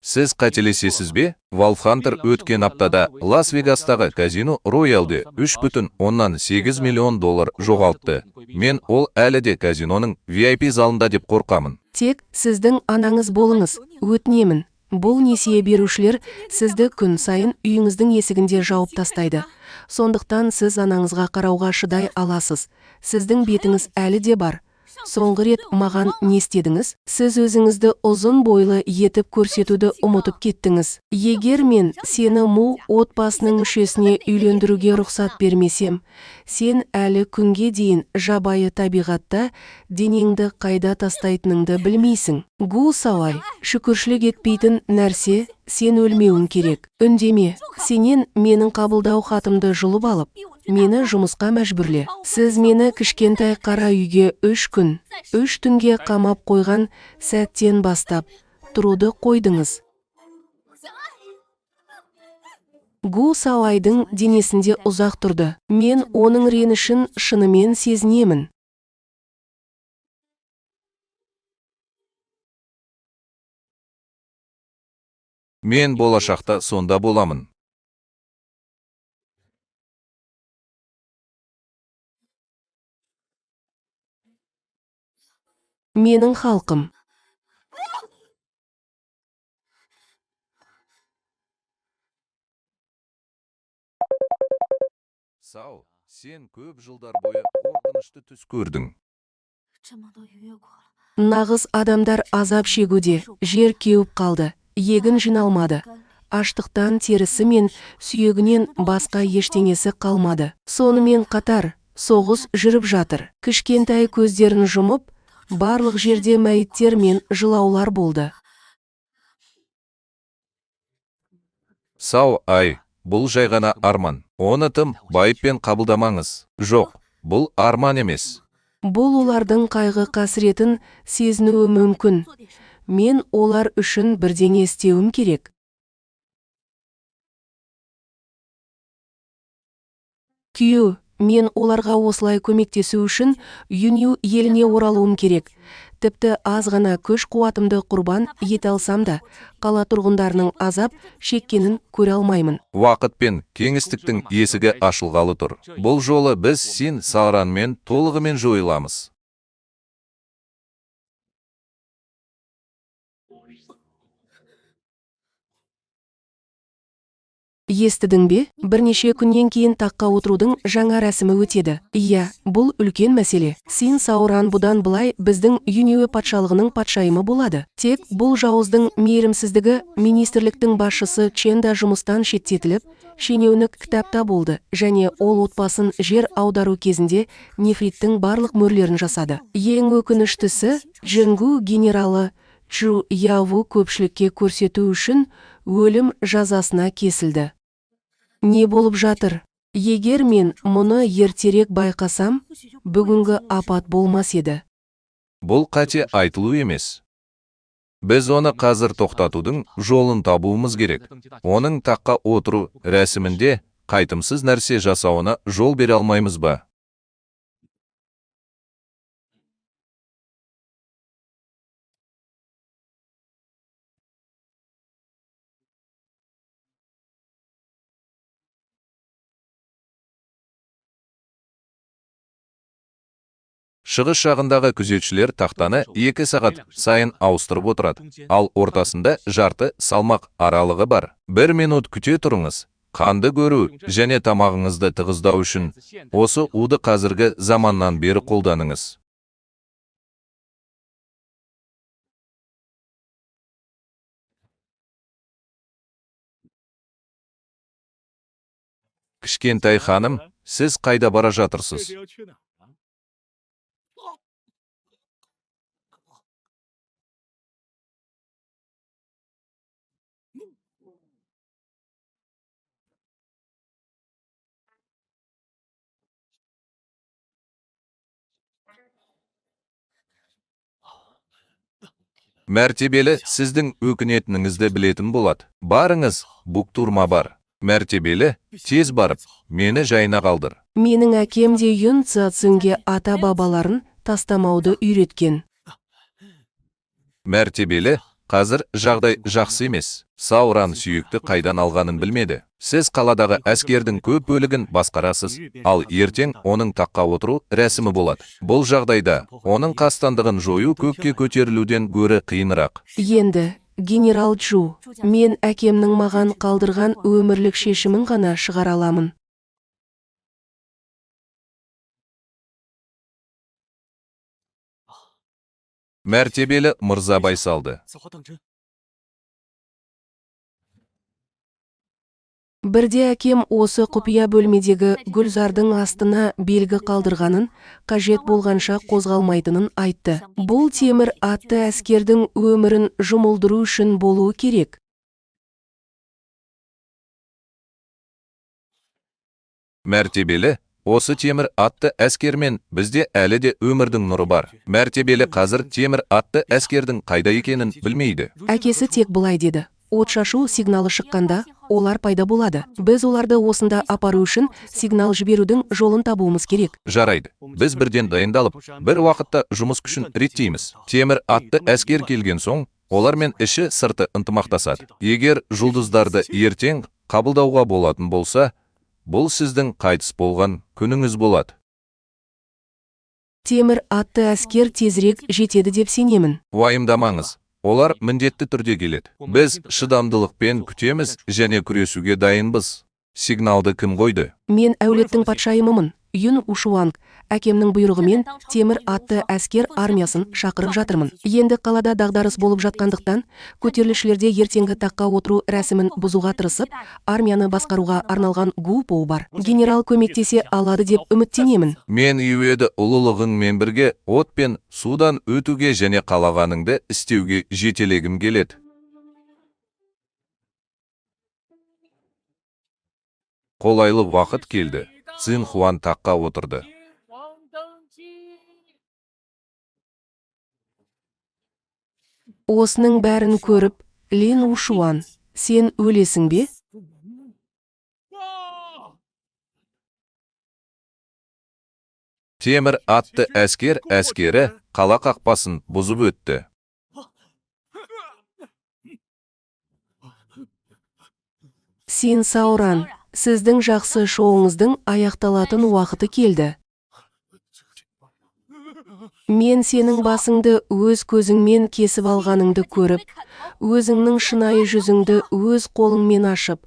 Сіз қателесесіз бе? Валфхантер өткен аптада Лас-Вегастағы казино Роялде 3,8 миллион доллар жоғалтты. Мен ол әлі де казиноның VIP залында деп қорқамын. Тек сіздің анаңыз болыңыз, өтінемін. Бұл несие берушілер сізді күн сайын үйіңіздің есігінде жауып тастайды. Сондықтан сіз анаңызға қарауға шыдай аласыз. Сіздің бетіңіз әлі де бар. Соңғы рет маған не істедіңіз? Сіз өзіңізді ұзын бойлы етіп көрсетуді ұмытып кеттіңіз. Егер мен сені Му отбасының мүшесіне үйлендіруге рұқсат бермесем, сен әлі күнге дейін жабайы табиғатта денеңді қайда тастайтыныңды білмейсің. Гу Сауай, шүкіршілік етпейтін нәрсе, сен өлмеуің керек. Үндеме, сенен менің қабылдау хатымды жұлып алып, мені жұмысқа мәжбүрле. Сіз мені кішкентай қара үйге 3 күн, 3 түнге қамап қойған сәттен бастап тұруды қойдыңыз. Гу Сауайдың денесінде ұзақ тұрды. Мен оның ренішін шынымен сезінемін. Мен болашақта сонда боламын. Менің халқым. Сау, сен көп жылдар бойы қорқынышты түс көрдің. 这么多逾越过了， Нағыз адамдар азап шегуде, жер кеуіп қалды, егін жиналмады. Аштықтан терісі мен сүйегінен басқа ештеңесі қалмады. Сонымен қатар, соғыс жүріп жатыр. Кішкентай көздерін жұмып, барлық жерде мәйіттер мен жылаулар болды. Сау, ай, бұл жай ғана арман. Оны тым байыппен қабылдамаңыз. Жоқ, бұл арман емес. Бұл олардың қайғы қасіретін сезінуі мүмкін. 做点什么？ Мен олар үшін бірдеңе істеуім керек. Күйеу, мен оларға осылай көмектесу үшін Юнью еліне оралуым керек. Тіпті аз ғана күш қуатымды құрбан ете алсам да, қала тұрғындарының азап шеккенін көре алмаймын. Уақыт пен кеңістіктің есігі ашылғалы тұр. Бұл жолы біз Син Сауранмен толығымен жойыламыз. Естідің бе? Бірнеше күннен кейін таққа отырудың жаңа рәсімі өтеді. Иә, бұл үлкен мәселе. Син Сауран бұдан былай біздің Юнью патшалығының патшайымы болады. Тек бұл жауыздың мейірімсіздігі министрліктің басшысы Ченда жұмыстан шеттетіліп, шенеунік кітапта болды, және ол отбасын жер аудару кезінде нефриттің барлық мөрлерін жасады. Ең өкініштісі, Джингу генералы Чжу Яву көпшілікке көрсету үшін өлім жазасына кесілді. Не болып жатыр? Егер мен мұны ертерек байқасам, бүгінгі апат болмас еді. Бұл қате айтылу емес. Біз оны қазір тоқтатудың жолын табуымыз керек. Оның таққа отыру рәсімінде қайтымсыз нәрсе жасауына жол бере алмаймыз ба? Шығыс жағындағы күзетшілер тақтаны 2 сағат сайын ауыстырып отырады. Ал ортасында жарты салмақ аралығы бар. 1 минут күте тұрыңыз. Қанды көру және тамағыңызды тығыздау үшін осы уды қазіргі заманнан бері қолданыңыз. Кішкентай ханым, сіз қайда бара жатырсыз? 这要去哪儿啊？ Мәртебелі сіздің өкінетініңізді білетін болады. Барыңыз, Буктурма бар. Мәртебелі, тез барып, мені жайына қалдыр. Менің әкем де Юн Цзацунге ата-бабаларын тастамауды үйреткен. Мәртебелі, қазір жағдай жақсы емес. Сауран сүйекті қайдан алғанын білмеді. Сіз қаладағы әскердің көп бөлігін басқарасыз, ал ертең оның таққа отыру рәсімі болады. Бұл жағдайда оның қастандығын жою көкке көтерілуден гөрі қиынырақ. Енді, генерал Чжу, мен әкемнің маған қалдырған өмірлік шешімін ғана шығара аламын. Мәртебелі мырза Байсалды. 此话当真？ Бірде әкем осы құпия бөлмедегі гүлзардың астына белгі қалдырғанын, қажет болғанша қозғалмайтынын айтты. Бұл темір атты әскердің өмірін жұмылдыру үшін болуы керек. Мәртебелі, осы темір атты әскермен бізде әлі де өмірдің нұры бар. Мәртебелі қазір темір атты әскердің қайда екенін білмейді. Әкесі тек былай деді. Отшашу сигналы шыққанда, олар пайда болады. Біз оларды осында апару үшін сигнал жіберудің жолын табуымыз керек. Жарайды. Біз бірден дайындалып, бір уақытта жұмыс күшін реттейміз. Темір атты әскер келген соң, олармен іші сырты ынтымақтасады. Егер жұлдыздарды ертең қабылдауға болатын болса, бұл сіздің қайтыс болған күніңіз болады. Темір атты әскер тезірек жетеді деп сенемін. Уайымдамаңыз. Олар міндетті түрде келеді. Біз шыдамдылықпен күтеміз және күресуге дайынбыз. Сигналды кім қойды? Мен әулеттің патшайымымын. Юн Ушуанг, әкемнің бұйрығымен темір атты әскер армиясын шақырып жатырмын. Енді қалада дағдарыс болып жатқандықтан, көтерілісшілерде ертеңгі таққа отыру рәсімін бұзуға тырысып, армияны басқаруға арналған Гу Поу бар. Генерал көмектесе алады деп үміттенемін. Мен үйеді ұлылығыңмен бірге от пен судан өтуге және қалағаныңды істеуге жетелегім келеді. Қолайлы уақыт келді. Цин Хуан таққа отырды. Осының бәрін көріп, Лин Ушуан, сен өлесің бе? Темір атты әскері қала қақпасын бұзып өтті. Сен Сауран, сіздің жақсы шоуыңыздың аяқталатын уақыты келді. Мен сенің басыңды өз көзіңмен кесіп алғаныңды көріп, өзіңнің шынайы жүзіңді өз қолыңмен ашып,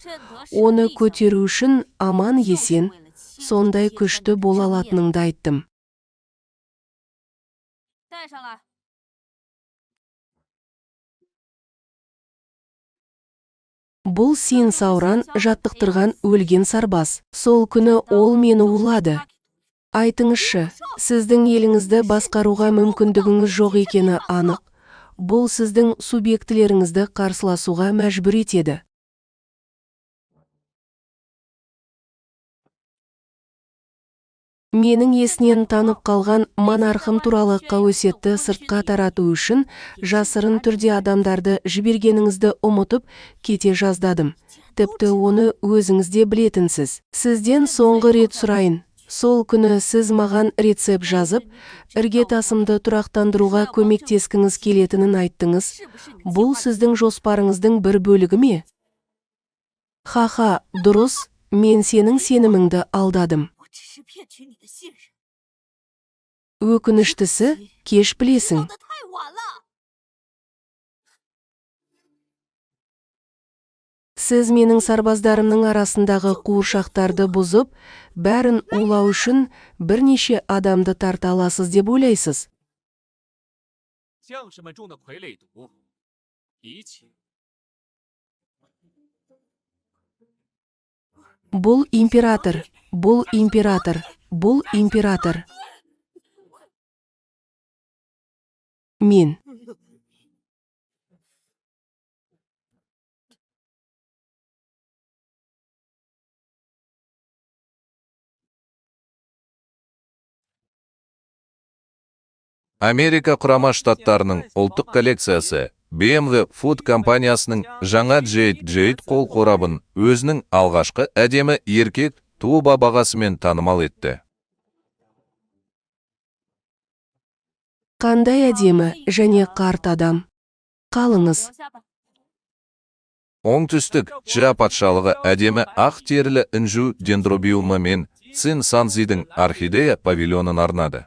оны көтеру үшін аман есен, сондай күшті бола алатыныңды айттым. Бұл сен Сауран жаттықтырған өлген сарбаз. Сол күні ол мені улады. Айтыңызшы, сіздің еліңізді басқаруға мүмкіндігіңіз жоқ екені анық. Бұл сіздің субъектілеріңізді қарсыласуға мәжбүр етеді. Менің есінен танып қалған монархым туралы қауесетті сыртқа тарату үшін жасырын түрде адамдарды жібергеніңізді ұмытып кете жаздадым. Тіпті оны өзіңіз де білетінсіз. Сізден соңғы рет сұрайын. Сол күні сіз маған рецепт жазып, іргетасымды тұрақтандыруға көмектескіңіз келетінін айттыңыз. Бұл сіздің жоспарыңыздың бір бөлігі ме? Ха-ха, дұрыс, мен сенің сеніміңді алдадым. Өкініштісі, кеш білесің. Сіз менің сарбаздарымның арасындағы қуыршақтарды бұзып, бәрін улау үшін бірнеше адамды тарта аласыз деп ойлайсыз. Бұл император, бұл император, бұл император. Мен. Америка құрама штаттарының ұлттық коллекциясы BMW Food компаниясының жаңа Jade қол қорабын өзінің алғашқы әдемі еркек туба бағасымен танымал етті. Қандай әдемі және қарт адам. Қалыңыз. Оңтүстік Чжа патшалығы әдемі ақ терілі інжу дендробиумы мен Цин Санзидің орхидея павильонын арнады.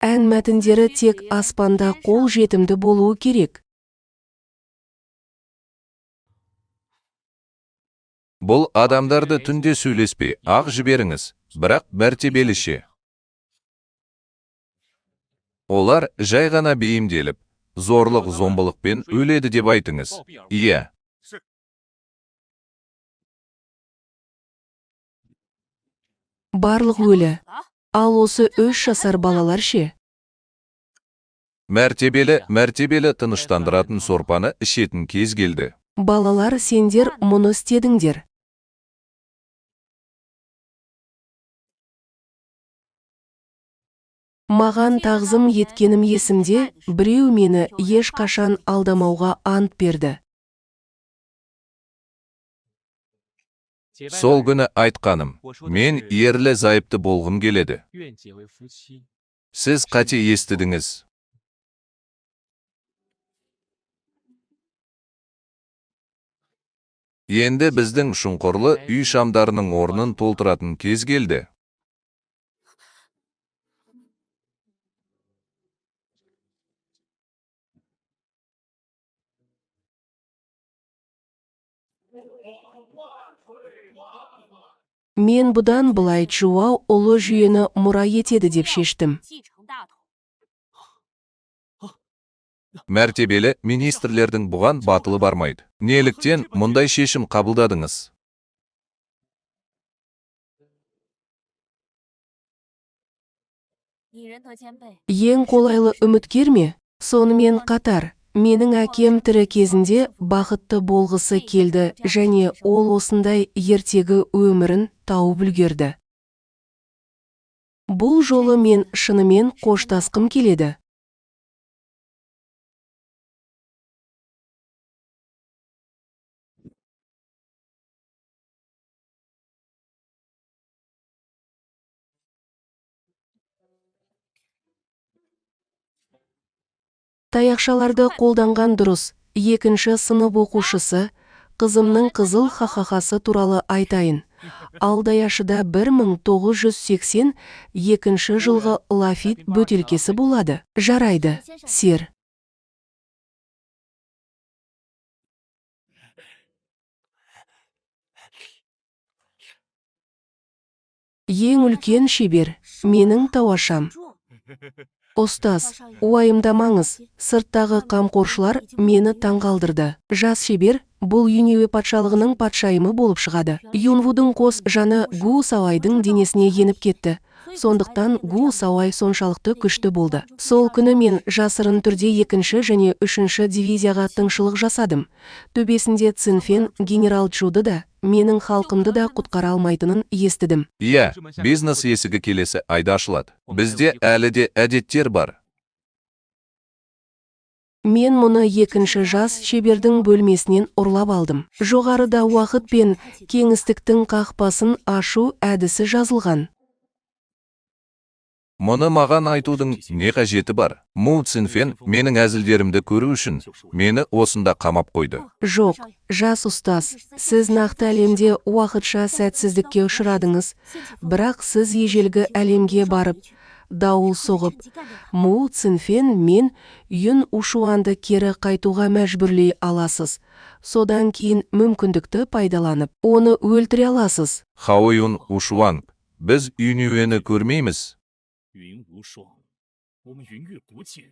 Ән мәтіндері тек аспанда қол жетімді болуы керек. Бұл адамдарды түнде сөйлеспей, ақ жіберіңіз, бірақ мәртебеліше. Олар жай ғана бейімделіп, зорлық зомбылықпен өледі деп айтыңыз. Иә. Барлық өлі. Ал осы 3 жасар балалар ше? Мәртебелі тыныштандыратын сорпаны ішетін кез келді. Балалар, сендер мұны істедіңдер. Маған тағзым еткенім есімде, біреу мені ешқашан алдамауға ант берді. Сол күні айтқаным, мен ерлі зайыпты болғым келеді. Сіз қате естідіңіз. Енді біздің шұңқырлы үй шамдарының орнын толтыратын кез келді. Мен бұдан былай Чжуау ұлы жүйені мұра етеді деп шештім. 继承大统。 Мәртебелі министрлердің бұған батылы бармайды. Неліктен мұндай шешім қабылдадыңыз? Ең қолайлы үміткер ме? Сонымен қатар, менің әкем тірі кезінде бақытты болғысы келді және ол осындай ертегі өмірін тауып үлгерді. Бұл жолы мен шынымен қоштасқым келеді. Таяқшаларды қолданған дұрыс. Екінші сынып оқушысы, қызымның қызыл хахахасы туралы айтайын. Алдаяшыда 1982 жылғы лафит бөтелкесі болады. Жарайды, сер. Ең үлкен шебер, менің тауашам. Ұстаз, уайымдамаңыз, сырттағы қамқоршылар мені таңғалдырды. Жас шебер, бұл Юньюэ патшалығының патшайымы болып шығады. Юнвудың қос жаны Гу Сауайдың денесіне еніп кетті. Сондықтан Гу Сауай соншалықты күшті болды. Сол күні мен жасырын түрде 2 және 3 дивизияға тыңшылық жасадым. Төбесінде Цинфен генерал Чуды да, менің халқымды да құтқара алмайтынын естідім. Иә, бизнес есігі келесі айда ашылады. Бізде әлі де әдеттер бар. Мен мұны 2 жас шебердің бөлмесінен ұрлап алдым. Жоғарыда уақыт пен кеңістіктің қақпасын ашу әдісі жазылған. Мұны маған айтудың не қажеті бар? Му Цинфен менің әзілдерімді көру үшін мені осында қамап қойды. Жоқ, жас ұстаз, сіз нақты әлемде уақытша сәтсіздікке ұшырадыңыз, бірақ сіз ежелгі әлемге барып, дауыл соғып, Му Цинфен мен Юн Ушуанды кері қайтуға мәжбүрлей аласыз. Содан кейін мүмкіндікті пайдаланып, оны өлтіре аласыз. Хао Юн Ушуан, біз Юньюэні көрмейміз. 云无双，我们云月不见。